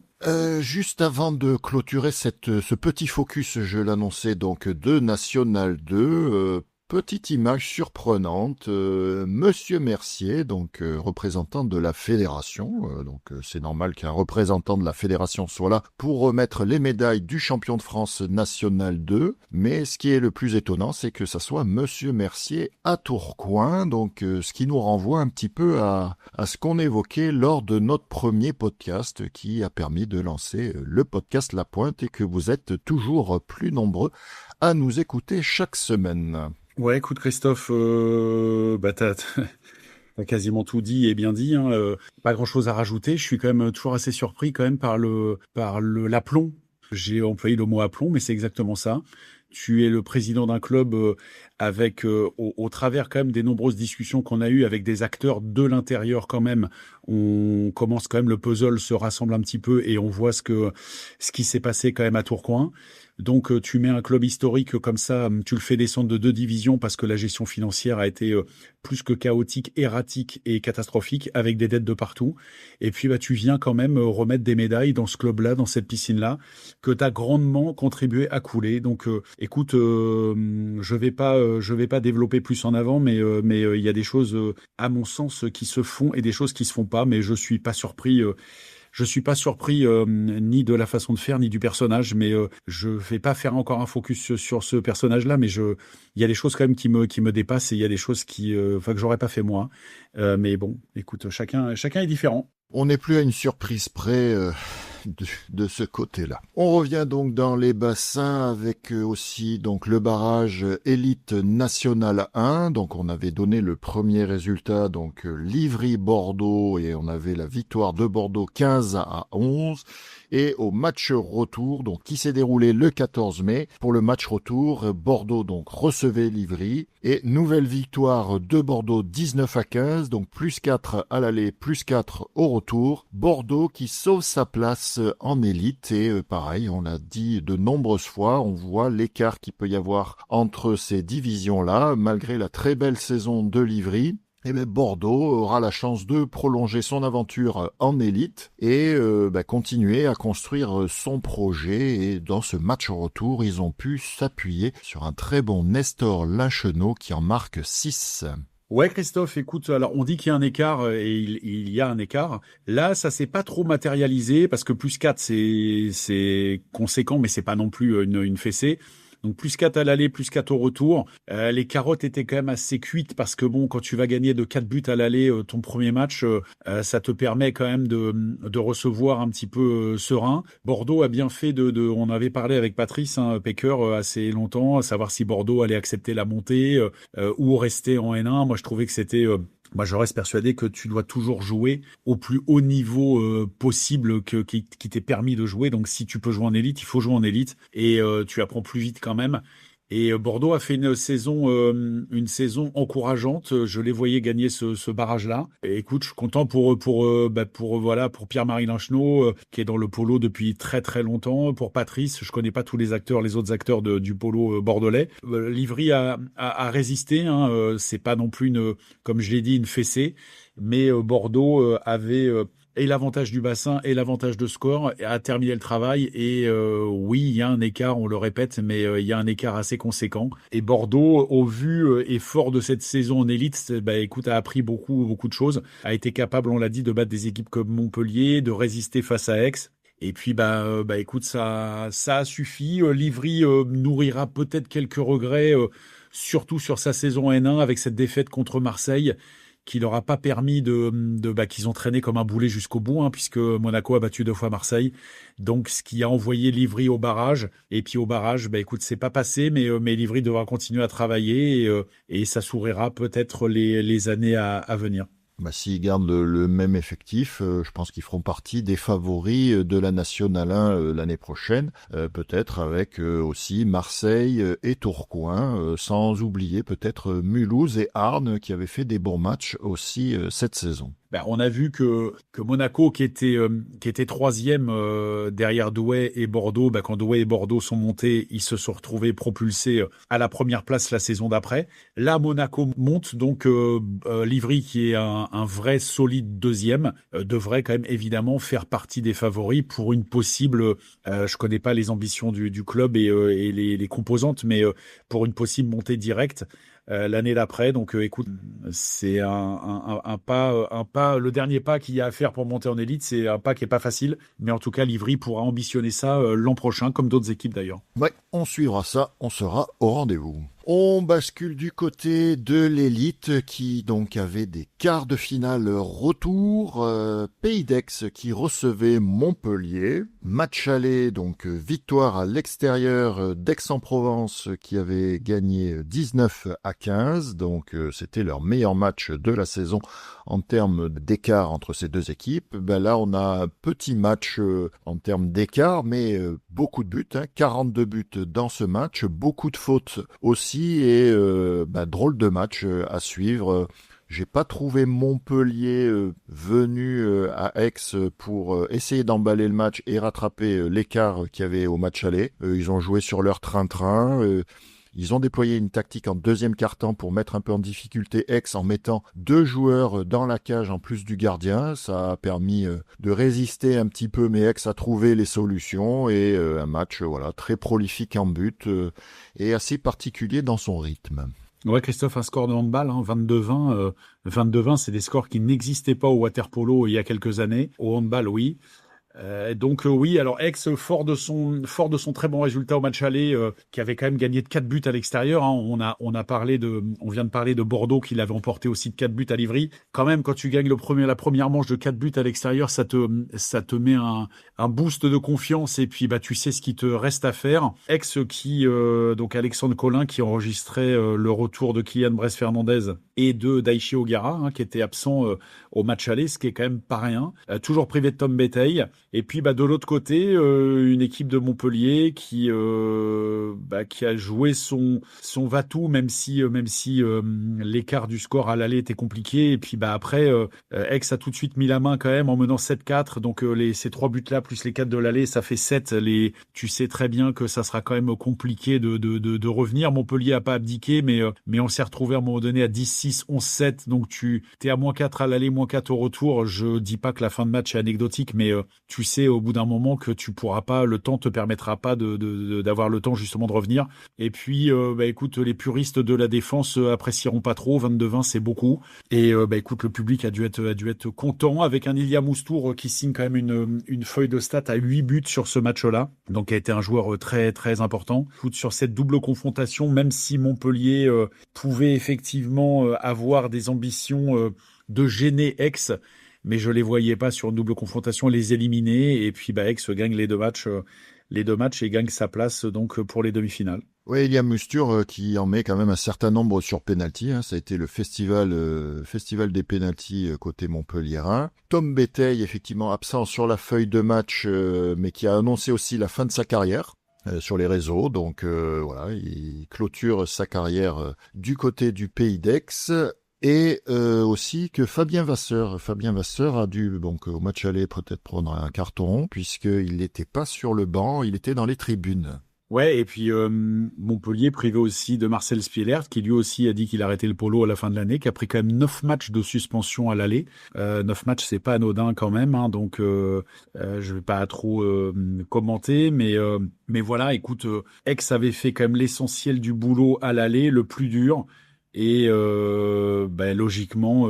Juste avant de clôturer ce petit focus, je l'annonçais donc de National 2, petite image surprenante, Monsieur Mercier, donc représentant de la fédération, c'est normal qu'un représentant de la fédération soit là pour remettre les médailles du champion de France National 2, mais ce qui est le plus étonnant, c'est que ça soit Monsieur Mercier à Tourcoing, donc ce qui nous renvoie un petit peu à ce qu'on évoquait lors de notre premier podcast qui a permis de lancer le podcast La Pointe, et que vous êtes toujours plus nombreux à nous écouter chaque semaine. Ouais, écoute Christophe, t'as quasiment tout dit et bien dit, pas grand-chose à rajouter. Je suis quand même toujours assez surpris quand même par l'aplomb. J'ai employé le mot aplomb, mais c'est exactement ça. Tu es le président d'un club avec, au travers quand même des nombreuses discussions qu'on a eues avec des acteurs de l'intérieur quand même, on commence quand même, le puzzle se rassemble un petit peu, et on voit ce qui s'est passé quand même à Tourcoing. Donc tu mets un club historique comme ça, tu le fais descendre de 2 divisions parce que la gestion financière a été plus que chaotique, erratique et catastrophique, avec des dettes de partout. Et puis tu viens quand même remettre des médailles dans ce club-là, dans cette piscine-là, que tu as grandement contribué à couler. Donc écoute, je vais pas développer plus en avant, mais il y a des choses à mon sens qui se font et des choses qui se font pas, mais je suis pas surpris. Je suis pas surpris ni de la façon de faire ni du personnage, mais je vais pas faire encore un focus sur ce personnage-là, mais il y a des choses quand même qui me dépassent, et il y a des choses que j'aurais pas fait moi. Mais bon, écoute, chacun est différent. On n'est plus à une surprise près de ce côté-là. On revient donc dans les bassins avec aussi donc le barrage Élite Nationale 1. Donc on avait donné le premier résultat, donc Livry-Bordeaux, et on avait la victoire de Bordeaux 15-11. Et au match retour, donc qui s'est déroulé le 14 mai, pour le match retour, Bordeaux donc recevait Livry, et nouvelle victoire de Bordeaux 19-15, donc plus 4 à l'aller, plus 4 au retour. Bordeaux qui sauve sa place en élite, et pareil, on l'a dit de nombreuses fois, on voit l'écart qu'il peut y avoir entre ces divisions-là, malgré la très belle saison de Livry. Et Bordeaux aura la chance de prolonger son aventure en élite et continuer à construire son projet. Et dans ce match retour, ils ont pu s'appuyer sur un très bon Nestor Lachenot qui en marque 6. Ouais, Christophe, écoute, alors on dit qu'il y a un écart, et il y a un écart. Là, ça s'est pas trop matérialisé parce que plus 4, c'est conséquent, mais c'est pas non plus une fessée. Donc plus 4 à l'aller, plus 4 au retour. Les carottes étaient quand même assez cuites parce que bon, quand tu vas gagner de 4 buts à l'aller ton premier match, ça te permet quand même de recevoir un petit peu serein. Bordeaux a bien fait on avait parlé avec Patrice Pecker assez longtemps, à savoir si Bordeaux allait accepter la montée ou rester en N1. Moi, je trouvais que c'était... Moi, je reste persuadé que tu dois toujours jouer au plus haut niveau possible qui t'est permis de jouer. Donc, si tu peux jouer en élite, il faut jouer en élite. Et tu apprends plus vite quand même. Et Bordeaux a fait une saison encourageante. Je les voyais gagner ce barrage-là. Et écoute, je suis content pour Pierre-Marie Lincenot, qui est dans le polo depuis très très longtemps. Pour Patrice, je connais pas tous les autres acteurs du polo bordelais. Livry a résisté. C'est pas non plus comme je l'ai dit, une fessée. Mais Bordeaux avait et l'avantage du bassin et l'avantage de score a terminé le travail. Et oui, il y a un écart, on le répète, mais il y a un écart assez conséquent. Et Bordeaux, au vu et fort de cette saison en élite, écoute, a appris beaucoup de choses. A été capable, on l'a dit, de battre des équipes comme Montpellier, de résister face à Aix. Et puis écoute, ça a suffi. Livry nourrira peut-être quelques regrets, surtout sur sa saison N1 avec cette défaite contre Marseille, qui leur a pas permis qu'ils ont traîné comme un boulet jusqu'au bout, puisque Monaco a battu 2 fois Marseille. Donc, ce qui a envoyé Livry au barrage. Et puis, au barrage, écoute, c'est pas passé, mais Livry devra continuer à travailler et ça s'ouvrira peut-être les années à venir. S'ils gardent le même effectif, je pense qu'ils feront partie des favoris de la Nationale 1 l'année prochaine, peut-être avec aussi Marseille et Tourcoing, sans oublier peut-être Mulhouse et Arles qui avaient fait des bons matchs aussi cette saison. On a vu que Monaco, qui était troisième derrière Douai et Bordeaux, quand Douai et Bordeaux sont montés, ils se sont retrouvés propulsés à la première place la saison d'après. Là, Monaco monte, donc Livry, qui est un vrai solide deuxième, devrait quand même évidemment faire partie des favoris pour une possible, je connais pas les ambitions du club et les composantes, mais pour une possible montée directe l'année d'après. Donc écoute, c'est un pas, le dernier pas qu'il y a à faire pour monter en élite. C'est un pas qui est pas facile, mais en tout cas Livry pourra ambitionner ça l'an prochain, comme d'autres équipes d'ailleurs. Ouais, on suivra ça, on sera au rendez-vous. On bascule du côté de l'élite qui donc avait des quarts de finale retour. Pays d'Aix qui recevait Montpellier. Match aller, donc victoire à l'extérieur d'Aix-en-Provence qui avait gagné 19-15. Donc c'était leur meilleur match de la saison en termes d'écart entre ces deux équipes. Là on a un petit match en termes d'écart, mais beaucoup de buts, 42 buts dans ce match, beaucoup de fautes aussi. Et drôle de match à suivre. J'ai pas trouvé Montpellier venu à Aix pour essayer d'emballer le match et rattraper l'écart qu'il y avait au match aller. Ils ont joué sur leur train-train. Ils ont déployé une tactique en deuxième quart-temps pour mettre un peu en difficulté Aix en mettant 2 joueurs dans la cage en plus du gardien. Ça a permis de résister un petit peu, mais Aix a trouvé les solutions et un match très prolifique en but et assez particulier dans son rythme. Ouais, Christophe, un score de handball, 22-20. 22-20, c'est des scores qui n'existaient pas au water-polo il y a quelques années. Au handball, oui. Oui, alors Aix, fort de son très bon résultat au match aller, qui avait quand même gagné de 4 buts à l'extérieur. On vient de parler de Bordeaux qui l'avait emporté aussi de 4 buts à Livry. Quand même, quand tu gagnes la première manche de 4 buts à l'extérieur, ça te met un boost de confiance et puis tu sais ce qu'il te reste à faire. Aix qui donc Alexandre Collin qui enregistrait le retour de Kylian Bress-Fernandez et de Daichi Ogara, qui était absent au match aller, ce qui est quand même pas rien. Toujours privé de Tom Béteille. Et puis de l'autre côté, une équipe de Montpellier qui a joué son va-tout, même si l'écart du score à l'aller était compliqué. Et puis après, Aix a tout de suite mis la main quand même en menant 7-4. Donc ces 3 buts là plus les 4 de l'aller, ça fait 7. Tu sais très bien que ça sera quand même compliqué de revenir. Montpellier a pas abdiqué, mais on s'est retrouvé à un moment donné à 10-6, 11-7. Donc tu t'es à -4 à l'aller, -4 au retour. Je dis pas que la fin de match est anecdotique, mais tu sais au bout d'un moment que tu pourras pas, le temps te permettra pas d'avoir le temps justement de revenir. Et puis écoute, les puristes de la défense apprécieront pas trop. 22-20, c'est beaucoup. Et écoute, le public a dû être content avec un Ilya Moustour qui signe quand même une feuille de stats à 8 buts sur ce match-là. Donc a été un joueur très très important. Écoute, sur cette double confrontation, même si Montpellier pouvait effectivement avoir des ambitions de gêner Aix, mais je les voyais pas sur une double confrontation les éliminer. Et puis Aix gagne les deux matchs et gagne sa place donc pour les demi-finales. Oui, il y a Mustur qui en met quand même un certain nombre sur penalty. Ça a été le festival des penalties côté montpelliérain. Tom Béteille, effectivement absent sur la feuille de match, mais qui a annoncé aussi la fin de sa carrière. sur les réseaux. Donc voilà, il clôture sa carrière du côté du Pays d'Aix. Et aussi que Fabien Vasseur a dû, donc au match aller, peut-être prendre un carton, puisqu'il n'était pas sur le banc, il était dans les tribunes. Ouais, et puis Montpellier privé aussi de Marcel Spielert, qui lui aussi a dit qu'il arrêtait le polo à la fin de l'année, qui a pris quand même 9 matchs de suspension à l'aller. 9 matchs, c'est pas anodin quand même, hein, donc je vais pas trop commenter, mais voilà, écoute, Aix avait fait quand même l'essentiel du boulot à l'aller, le plus dur. Et logiquement,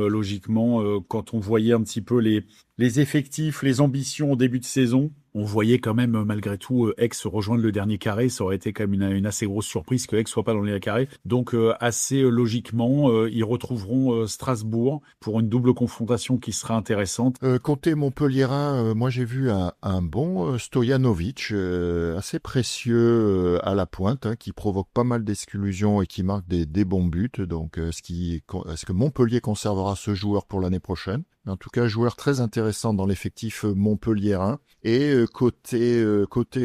quand on voyait un petit peu les effectifs, les ambitions au début de saison, on voyait quand même malgré tout Aix rejoindre le dernier carré. Ça aurait été quand même une assez grosse surprise que Aix soit pas dans le dernier carré. Donc assez logiquement, ils retrouveront Strasbourg pour une double confrontation qui sera intéressante. Côté montpelliérain, moi j'ai vu un bon Stojanovic, assez précieux à la pointe, hein, qui provoque pas mal d'exclusions et qui marque des bons buts. Donc est-ce que Montpellier conservera ce joueur pour l'année prochaine? En tout cas, joueur très intéressant dans l'effectif montpelliérain. Et côté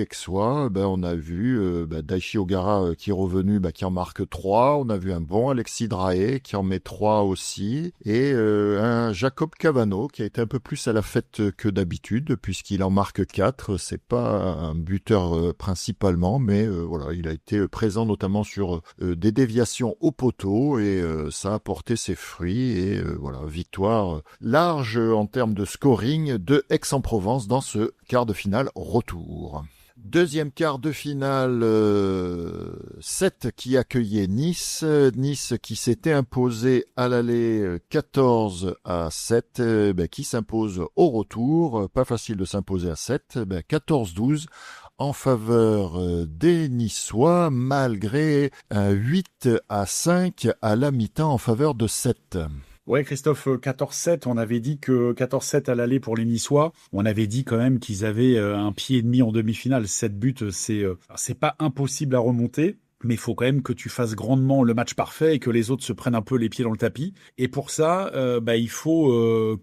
aixois, on a vu Daichi Ogara qui est revenu, qui en marque 3. On a vu un bon Alexis Drahe qui en met 3 aussi. Et un Jacob Cavano qui a été un peu plus à la fête que d'habitude, puisqu'il en marque 4. C'est pas un buteur principalement, mais voilà, il a été présent notamment sur des déviations au poteau, et ça a porté ses fruits. Et voilà, victoire large en termes de scoring de Aix-en-Provence dans ce quart de finale retour. Deuxième quart de finale, 7 qui accueillait Nice. Nice qui s'était imposé à l'aller 14-7, qui s'impose au retour. Pas facile de s'imposer à 7, 14-12. En faveur des Niçois, malgré un 8-5 à la mi-temps en faveur de 7. Ouais, Christophe, 14-7, on avait dit que 14-7 à l'aller pour les Niçois. On avait dit quand même qu'ils avaient un pied et demi en demi-finale. 7 buts, c'est pas impossible à remonter. Mais il faut quand même que tu fasses grandement le match parfait et que les autres se prennent un peu les pieds dans le tapis. Et pour ça, il faut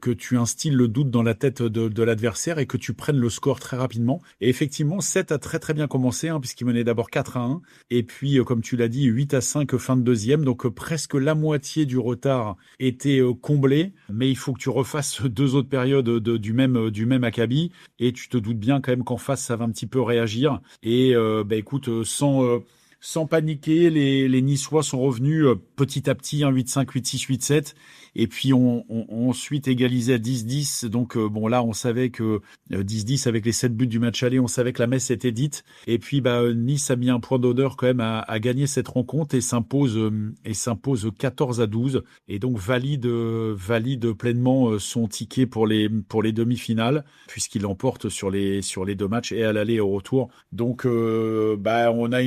que tu instilles le doute dans la tête de l'adversaire et que tu prennes le score très rapidement. Et effectivement, 7 a très très bien commencé, puisqu'il menait d'abord 4-1. Et puis, comme tu l'as dit, 8-5 fin de deuxième. Donc presque la moitié du retard était comblée. Mais il faut que tu refasses 2 autres périodes du même acabit. Et tu te doutes bien quand même qu'en face, ça va un petit peu réagir. Et écoute, sans paniquer, les Niçois sont revenus petit à petit, 8-5, 8-6, 8-7. Et puis on ensuite égalisé à 10-10. Donc là, on savait que 10-10 avec les 7 buts du match aller, on savait que la messe était dite. Et puis Nice a mis un point d'honneur quand même à gagner cette rencontre et s'impose 14-12. Et donc valide pleinement son ticket pour les demi-finales, puisqu'il l'emporte sur les 2 matchs, et à l'aller et au retour. Donc on a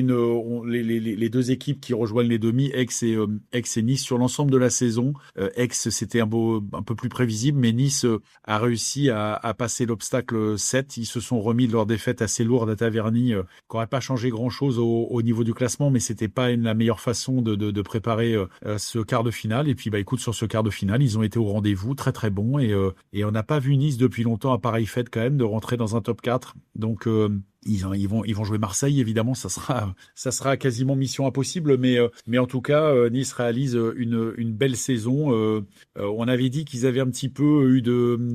les 2 équipes qui rejoignent les demi, Aix et Nice sur l'ensemble de la saison. Aix, c'était un peu plus prévisible, mais Nice a réussi à passer l'obstacle 7. Ils se sont remis de leur défaite assez lourde à Taverny, qui n'aurait pas changé grand-chose au niveau du classement, mais c'était pas la meilleure façon de préparer ce quart de finale. Et puis écoute, sur ce quart de finale, ils ont été au rendez-vous, très très bons, et on n'a pas vu Nice depuis longtemps à pareille fête quand même de rentrer dans un top 4. Donc ils vont jouer Marseille, évidemment, ça sera quasiment mission impossible, mais en tout cas Nice réalise une belle saison. On avait dit qu'ils avaient un petit peu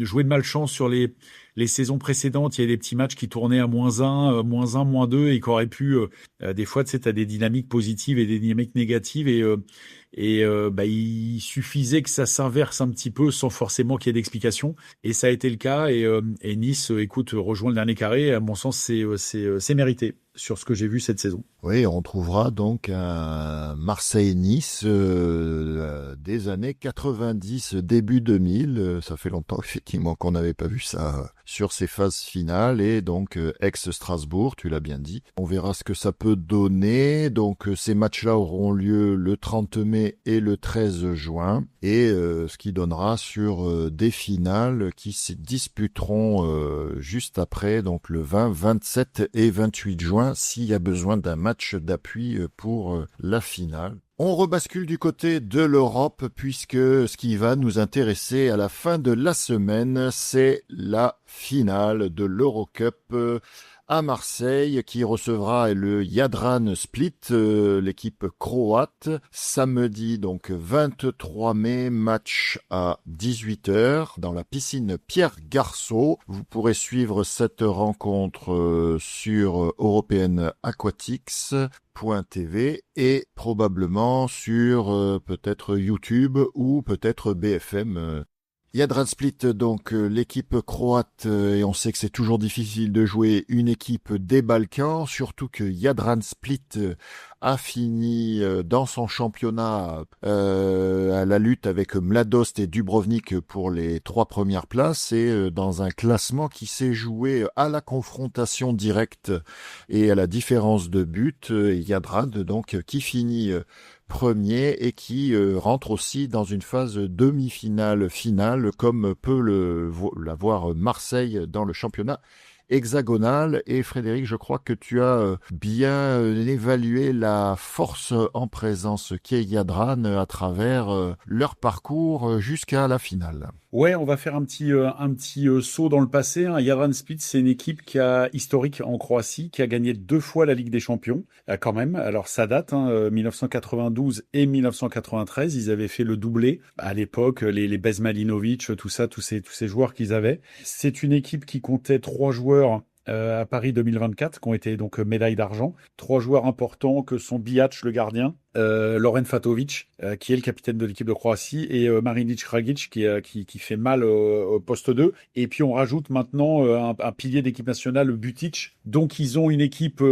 joué de malchance sur les saisons précédentes. Il y a des petits matchs qui tournaient à -1, -2, et qui auraient pu des fois, tu sais, t'as des dynamiques positives et des dynamiques négatives, et il suffisait que ça s'inverse un petit peu sans forcément qu'il y ait d'explication, et ça a été le cas. Et Nice, écoute, rejoint le dernier carré. À mon sens, c'est mérité sur ce que j'ai vu cette saison. Oui, on trouvera donc un Marseille-Nice des années 90, début 2000. Ça fait longtemps effectivement qu'on n'avait pas vu ça sur ces phases finales. Et donc Aix-Strasbourg, tu l'as bien dit. On verra ce que ça peut donner. Donc ces matchs-là auront lieu le 30 mai et le 13 juin. Et ce qui donnera sur des finales qui se disputeront juste après, donc le 20, 27 et 28 juin, s'il y a besoin d'un match d'appui pour la finale. On rebascule du côté de l'Europe puisque ce qui va nous intéresser à la fin de la semaine, c'est la finale de l'Eurocup à Marseille qui recevra le Jadran Split, l'équipe croate, samedi donc 23 mai, match à 18h dans la piscine Pierre Garceau. Vous pourrez suivre cette rencontre sur European Aquatics.tv et probablement sur peut-être YouTube ou peut-être BFM. Jadran Split, donc l'équipe croate, et on sait que c'est toujours difficile de jouer une équipe des Balkans, surtout que Jadran Split a fini dans son championnat à la lutte avec Mladost et Dubrovnik pour les 3 premières places et dans un classement qui s'est joué à la confrontation directe et à la différence de but. Jadran donc qui finit premier et qui rentre aussi dans une phase demi-finale finale comme peut l'avoir Marseille dans le championnat hexagonal. Et Frédéric, je crois que tu as bien évalué la force en présence qu'est Jadran à travers leur parcours jusqu'à la finale. Ouais, on va faire un petit saut dans le passé. Jadran Split, c'est une équipe historique en Croatie, qui a gagné 2 fois la Ligue des Champions, quand même. Alors ça date, 1992 et 1993, ils avaient fait le doublé. À l'époque, les Bez Malinovic, tout ça, tous ces joueurs qu'ils avaient. C'est une équipe qui comptait 3 joueurs à Paris 2024, qui ont été donc médailles d'argent. 3 joueurs importants que sont Bijac, le gardien, Loren Fatovic, qui est le capitaine de l'équipe de Croatie, et Marinic Ragic, qui fait mal au poste 2. Et puis on rajoute maintenant un pilier d'équipe nationale, Butic. Donc ils ont une équipe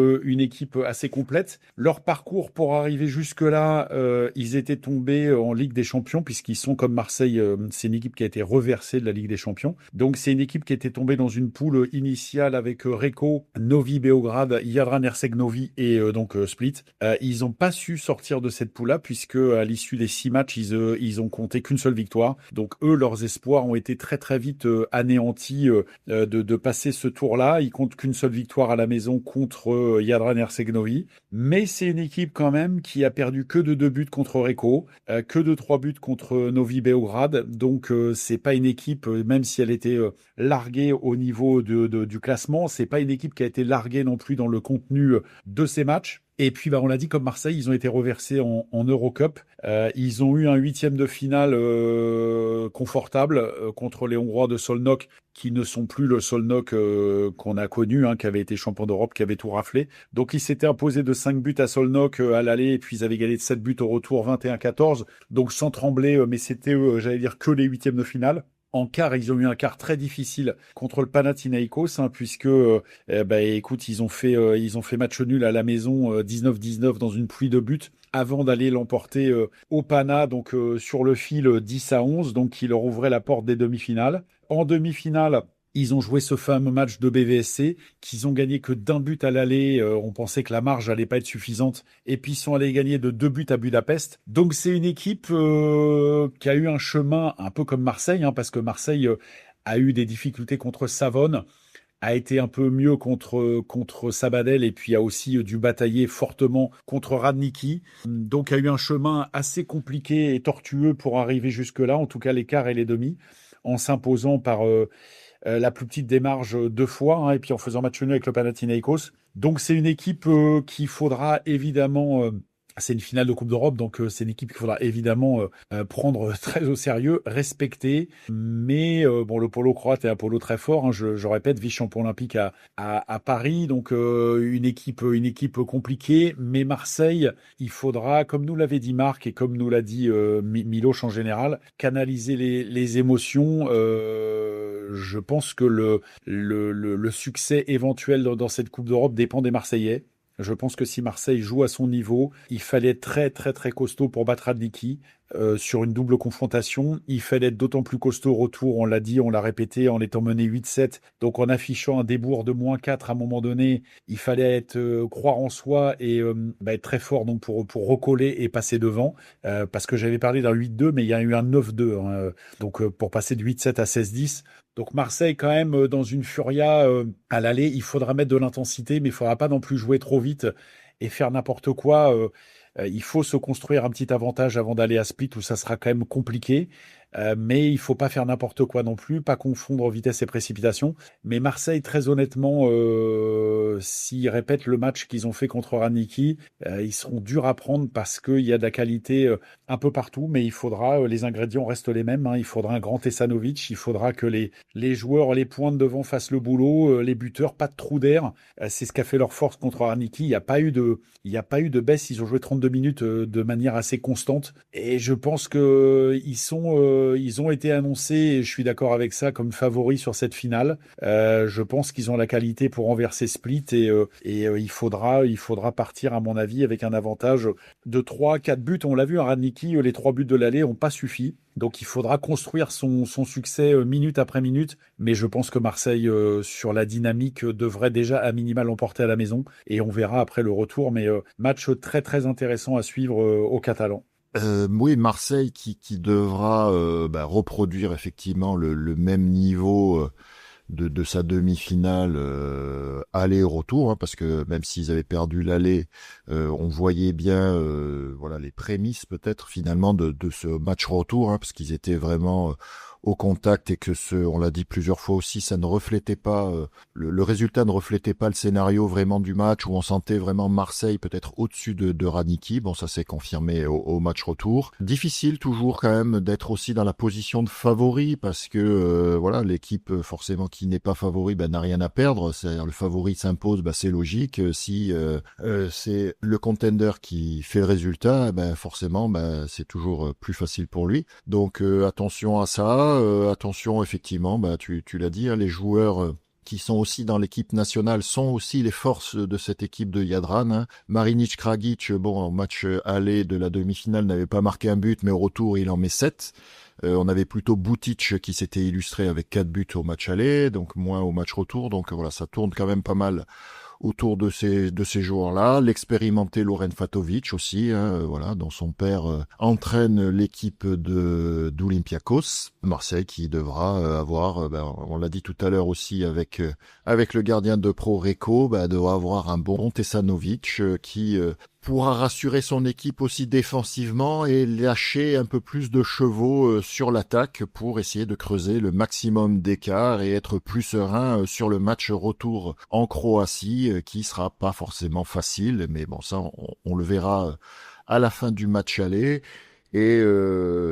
assez complète. Leur parcours pour arriver jusque-là, ils étaient tombés en Ligue des Champions, puisqu'ils sont comme Marseille, c'est une équipe qui a été reversée de la Ligue des Champions. Donc c'est une équipe qui était tombée dans une poule initiale avec Reko, Novi Beograd, Jadran Herceg-Novi et donc Split. Ils n'ont pas su sortir de cette poule-là, puisque à l'issue des 6 matchs, ils ont compté qu'une seule victoire. Donc eux, leurs espoirs ont été très très vite anéantis de passer ce tour-là. Ils comptent qu'une seule victoire à la maison contre Jadran Herceg-Novi. Mais c'est une équipe quand même qui a perdu que de 2 buts contre Reko, que de 3 buts contre Novi Beograd. Donc c'est pas une équipe, même si elle était larguée au niveau du classement, c'est pas une équipe qui a été larguée non plus dans le contenu de ces matchs. Et puis, on l'a dit, comme Marseille, ils ont été reversés en Eurocup. Ils ont eu un 8e de finale confortable contre les Hongrois de Szolnok, qui ne sont plus le Szolnok qu'on a connu, qui avait été champion d'Europe, qui avait tout raflé. Donc, ils s'étaient imposés de 5 buts à Szolnok à l'aller, et puis ils avaient gagné de 7 buts au retour, 21-14. Donc, sans trembler, mais c'était, j'allais dire, que les 8e de finale. En quart, ils ont eu un quart très difficile contre le Panathinaikos, puisque, écoute, ils ont fait match nul à la maison, 19-19 dans une pluie de buts, avant d'aller l'emporter au Pana, donc sur le fil 10-11, donc qui leur ouvrait la porte des demi-finales. En demi-finale, ils ont joué ce fameux match de BVSC, qu'ils ont gagné que d'1 but à l'aller. On pensait que la marge allait pas être suffisante. Et puis, ils sont allés gagner de 2 buts à Budapest. Donc, c'est une équipe qui a eu un chemin un peu comme Marseille, parce que Marseille a eu des difficultés contre Savone, a été un peu mieux contre Sabadell, et puis a aussi dû batailler fortement contre Radniki. Donc, a eu un chemin assez compliqué et tortueux pour arriver jusque-là, en tout cas les quarts et les demi, en s'imposant par la plus petite démarche 2 fois, et puis en faisant match nul avec le Panathinaikos. Donc c'est une équipe qu'il faudra évidemment... c'est une finale de Coupe d'Europe, donc c'est une équipe qu'il faudra évidemment prendre très au sérieux, respecter. Mais le polo croate est un polo très fort. Je répète, vice-champion olympique à Paris, donc une équipe compliquée. Mais Marseille, il faudra, comme nous l'avait dit Marc et comme nous l'a dit Miloš en général, canaliser les émotions. Je pense que le succès éventuel dans cette Coupe d'Europe dépend des Marseillais. Je pense que si Marseille joue à son niveau, il fallait être très très très costaud pour battre Radniki sur une double confrontation. Il fallait être d'autant plus costaud au retour, on l'a dit, on l'a répété, en étant mené 8-7. Donc en affichant un débours de -4 à un moment donné, il fallait croire en soi et être très fort donc pour recoller et passer devant. Parce que j'avais parlé d'un 8-2, mais il y a eu un 9-2. Donc pour passer de 8-7 à 16-10. Donc Marseille, quand même, dans une furia à l'aller, il faudra mettre de l'intensité, mais il ne faudra pas non plus jouer trop vite et faire n'importe quoi. Il faut se construire un petit avantage avant d'aller à Split où ça sera quand même compliqué. Mais il faut pas faire n'importe quoi non plus, pas confondre vitesse et précipitation. Mais Marseille, très honnêtement, s'ils répètent le match qu'ils ont fait contre Ranicky, ils seront durs à prendre parce qu'il y a de la qualité un peu partout, mais il faudra, les ingrédients restent les mêmes, hein. Il faudra un grand Tesanovic, il faudra que les joueurs, les pointes devant fassent le boulot, les buteurs, pas de trou d'air. C'est ce qu'a fait leur force contre Ranicky. Il n'y a pas eu de baisse. Ils ont joué 32 minutes de manière assez constante. Et je pense que ils ont été annoncés, et je suis d'accord avec ça, comme favoris sur cette finale. Je pense qu'ils ont la qualité pour renverser Split et il faudra partir, à mon avis, avec un avantage de 3-4 buts. On l'a vu à Ranicky, les 3 buts de l'aller n'ont pas suffi. Donc il faudra construire son succès minute après minute. Mais je pense que Marseille, sur la dynamique, devrait déjà à minima l'emporter à la maison. Et on verra après le retour. Mais match très très intéressant à suivre aux Catalans. Oui, Marseille qui devra reproduire effectivement le même niveau de sa demi-finale aller-retour, hein, parce que même s'ils avaient perdu l'aller, on voyait bien les prémices peut-être finalement de ce match retour, hein, parce qu'ils étaient vraiment au contact et que on l'a dit plusieurs fois aussi, ça ne reflétait pas le résultat ne reflétait pas le scénario vraiment du match où on sentait vraiment Marseille peut-être au-dessus de Ranicky. Bon, ça s'est confirmé au match retour. Difficile toujours quand même d'être aussi dans la position de favori parce que l'équipe forcément qui n'est pas favori n'a rien à perdre. C'est-à-dire le favori s'impose, c'est logique. Si c'est le contender qui fait le résultat, forcément c'est toujours plus facile pour lui. Donc attention à ça. Attention, effectivement, tu l'as dit, hein, les joueurs qui sont aussi dans l'équipe nationale sont aussi les forces de cette équipe de Jadran. Hein. Marinic Kragic, au match aller de la demi-finale, n'avait pas marqué un but, mais au retour, il en met 7. On avait plutôt Butic qui s'était illustré avec 4 buts au match aller, donc moins au match retour. Donc voilà, ça tourne quand même pas mal autour de ces joueurs-là. L'expérimenté Loren Fatovic aussi, dont son père entraîne l'équipe d'Olympiakos. Marseille qui devra avoir, on l'a dit tout à l'heure aussi avec le gardien de Pro Reco, devra avoir un bon Tesanovic qui pourra rassurer son équipe aussi défensivement et lâcher un peu plus de chevaux sur l'attaque pour essayer de creuser le maximum d'écart et être plus serein sur le match retour en Croatie qui sera pas forcément facile, mais bon, ça on le verra à la fin du match aller. Et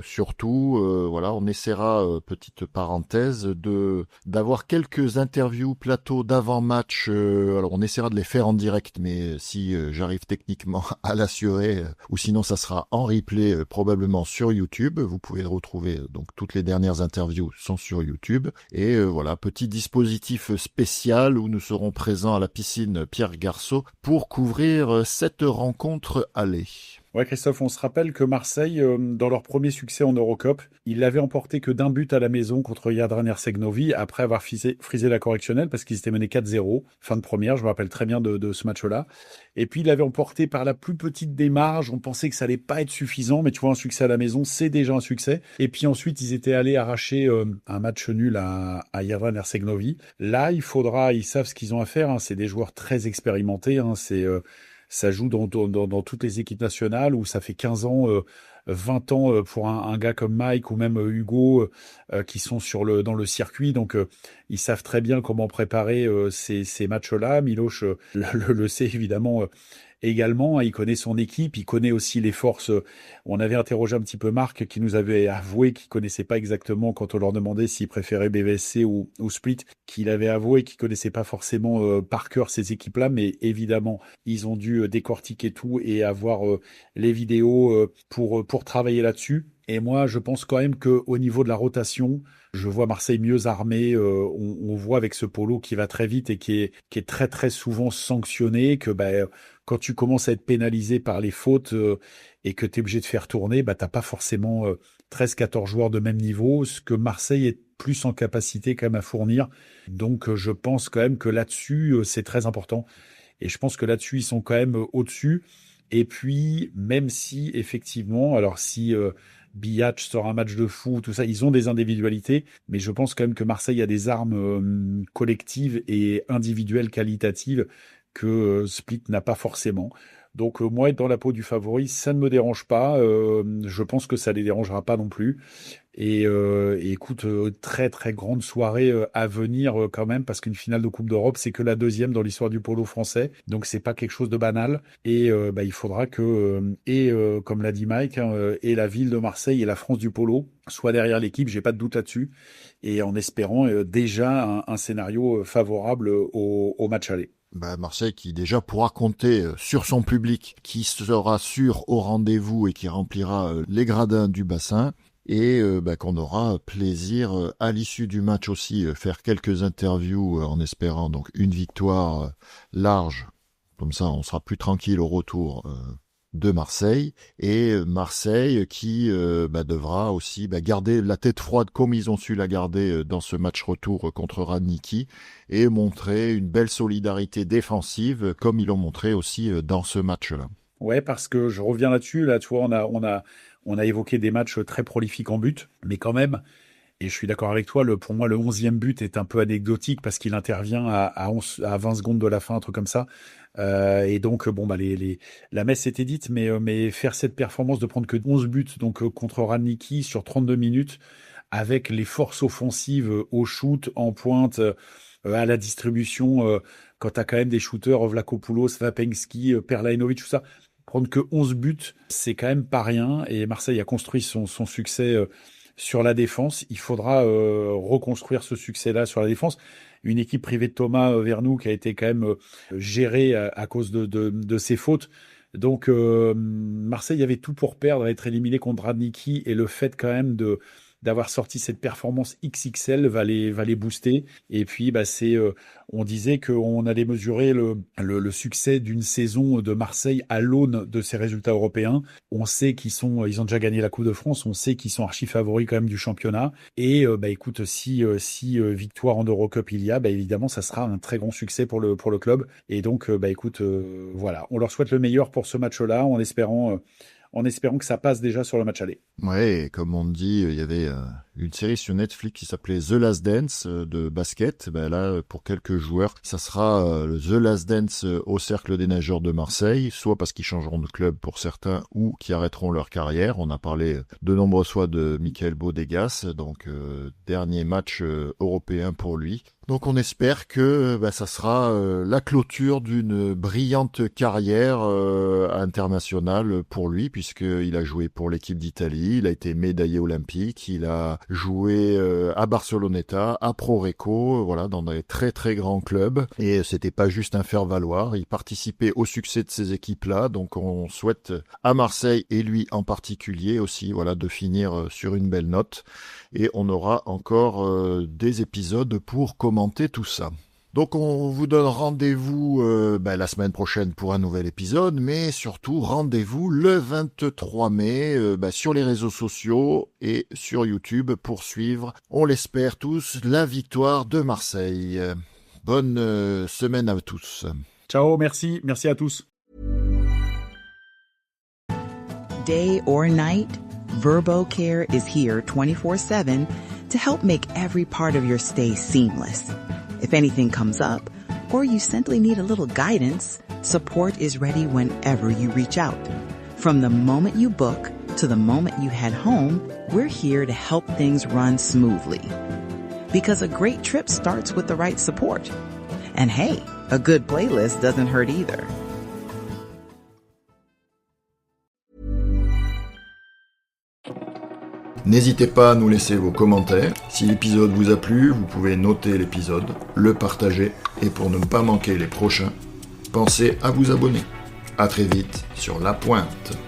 surtout, on essaiera, petite parenthèse, d'avoir quelques interviews plateau d'avant-match. Alors on essaiera de les faire en direct, mais si j'arrive techniquement à l'assurer, ou sinon ça sera en replay probablement sur YouTube. Vous pouvez le retrouver, donc toutes les dernières interviews sont sur YouTube. Et petit dispositif spécial où nous serons présents à la piscine Pierre Garceau pour couvrir cette rencontre aller. Ouais, Christophe, on se rappelle que Marseille, dans leur premier succès en Eurocup, ils l'avaient emporté que d'un but à la maison contre Jadran Ercegnovi après avoir frisé la correctionnelle parce qu'ils étaient menés 4-0, fin de première, je me rappelle très bien de ce match-là. Et puis, ils l'avaient emporté par la plus petite des marges, on pensait que ça allait pas être suffisant, mais tu vois, un succès à la maison, c'est déjà un succès. Et puis ensuite, ils étaient allés arracher un match nul à Jadran Ercegnovi. Là, ils savent ce qu'ils ont à faire, hein, c'est des joueurs très expérimentés, hein, ça joue dans toutes les équipes nationales où ça fait 15 ans, 20 ans pour un gars comme Mike ou même Hugo qui sont dans le circuit. Donc, ils savent très bien comment préparer ces matchs-là. Miloš le sait évidemment également. Il connaît son équipe, il connaît aussi les forces. On avait interrogé un petit peu Marc qui nous avait avoué qu'il connaissait pas exactement quand on leur demandait s'il préférait BVSC ou Split, qu'il avait avoué qu'il connaissait pas forcément par cœur ces équipes-là, mais évidemment, ils ont dû décortiquer tout et avoir les vidéos pour travailler là-dessus. Et moi, je pense quand même qu'au niveau de la rotation, je vois Marseille mieux armé. On voit avec ce Polo qui va très vite et qui est très très souvent sanctionné, que quand tu commences à être pénalisé par les fautes et que tu es obligé de faire tourner, t'as pas forcément 13-14 joueurs de même niveau, ce que Marseille est plus en capacité quand même à fournir. Donc je pense quand même que là-dessus, c'est très important. Et je pense que là-dessus, ils sont quand même au-dessus. Et puis, même si, effectivement, alors si Biac sort un match de fou, tout ça, ils ont des individualités, mais je pense quand même que Marseille a des armes collectives et individuelles qualitatives que Split n'a pas forcément. Donc moi, être dans la peau du favori, ça ne me dérange pas. Je pense que ça les dérangera pas non plus. Et écoute, très très grande soirée à venir quand même, parce qu'une finale de Coupe d'Europe, c'est que la deuxième dans l'histoire du polo français, donc c'est pas quelque chose de banal. Et il faudra que comme l'a dit Mike, et la ville de Marseille et la France du polo soient derrière l'équipe. J'ai pas de doute là-dessus. Et en espérant déjà un scénario favorable au match aller. Marseille qui déjà pourra compter sur son public, qui sera sûr au rendez-vous et qui remplira les gradins du bassin. Et qu'on aura plaisir à l'issue du match aussi faire quelques interviews en espérant donc une victoire large, comme ça on sera plus tranquille au retour de Marseille, et Marseille qui devra aussi garder la tête froide comme ils ont su la garder dans ce match retour contre Radniki, et montrer une belle solidarité défensive comme ils l'ont montré aussi dans ce match-là. Ouais, parce que je reviens là-dessus, là tu vois, on a évoqué des matchs très prolifiques en but, mais quand même, et je suis d'accord avec toi, pour moi, le 11e but est un peu anecdotique parce qu'il intervient à 20 secondes de la fin, un truc comme ça. Et donc, la messe était dite, mais faire cette performance de prendre que 11 buts donc contre Radniki sur 32 minutes, avec les forces offensives au shoot, en pointe, à la distribution, quand tu as quand même des shooters, Vlachopoulos, Vapenski, Perlainovic, tout ça, prendre que 11 buts, c'est quand même pas rien. Et Marseille a construit son succès sur la défense. Il faudra reconstruire ce succès-là sur la défense. Une équipe privée de Thomas Vernou qui a été quand même gérée à cause de ses fautes. Donc Marseille avait tout pour perdre, être éliminé contre Radniki, et le fait quand même d'avoir sorti cette performance XXL va les booster. Et puis on disait qu'on allait mesurer le succès d'une saison de Marseille à l'aune de ses résultats européens. On sait ils ont déjà gagné la Coupe de France, on sait qu'ils sont archi favoris quand même du championnat. Et écoute, si victoire en Eurocup il y a, évidemment ça sera un très grand succès pour le club. Et donc voilà, on leur souhaite le meilleur pour ce match-là, en espérant que ça passe déjà sur le match aller. Ouais, comme on dit, il y avait une série sur Netflix qui s'appelait The Last Dance de basket. Là, pour quelques joueurs, ça sera The Last Dance au Cercle des Nageurs de Marseille, soit parce qu'ils changeront de club pour certains, ou qui arrêteront leur carrière. On a parlé de nombreuses fois de Michael Bodegas, donc dernier match européen pour lui. Donc on espère que ça sera la clôture d'une brillante carrière internationale pour lui, puisqu'il a joué pour l'équipe d'Italie, il a été médaillé olympique, il a joué à Barceloneta, à Proreco, voilà, dans des très très grands clubs, et c'était pas juste un faire-valoir, il participait au succès de ces équipes-là. Donc on souhaite à Marseille, et lui en particulier aussi, voilà, de finir sur une belle note, et on aura encore des épisodes pour commenter tout ça. Donc on vous donne rendez-vous la semaine prochaine pour un nouvel épisode, mais surtout rendez-vous le 23 mai sur les réseaux sociaux et sur YouTube pour suivre, on l'espère tous, la victoire de Marseille. Bonne semaine à tous. Ciao, merci à tous. Day or night, VerboCare is here 24/7 to help make every part of your stay seamless. If anything comes up, or you simply need a little guidance, support is ready whenever you reach out. From the moment you book to the moment you head home, we're here to help things run smoothly. Because a great trip starts with the right support. And hey, a good playlist doesn't hurt either. N'hésitez pas à nous laisser vos commentaires. Si l'épisode vous a plu, vous pouvez noter l'épisode, le partager, et pour ne pas manquer les prochains, pensez à vous abonner. À très vite sur La Pointe.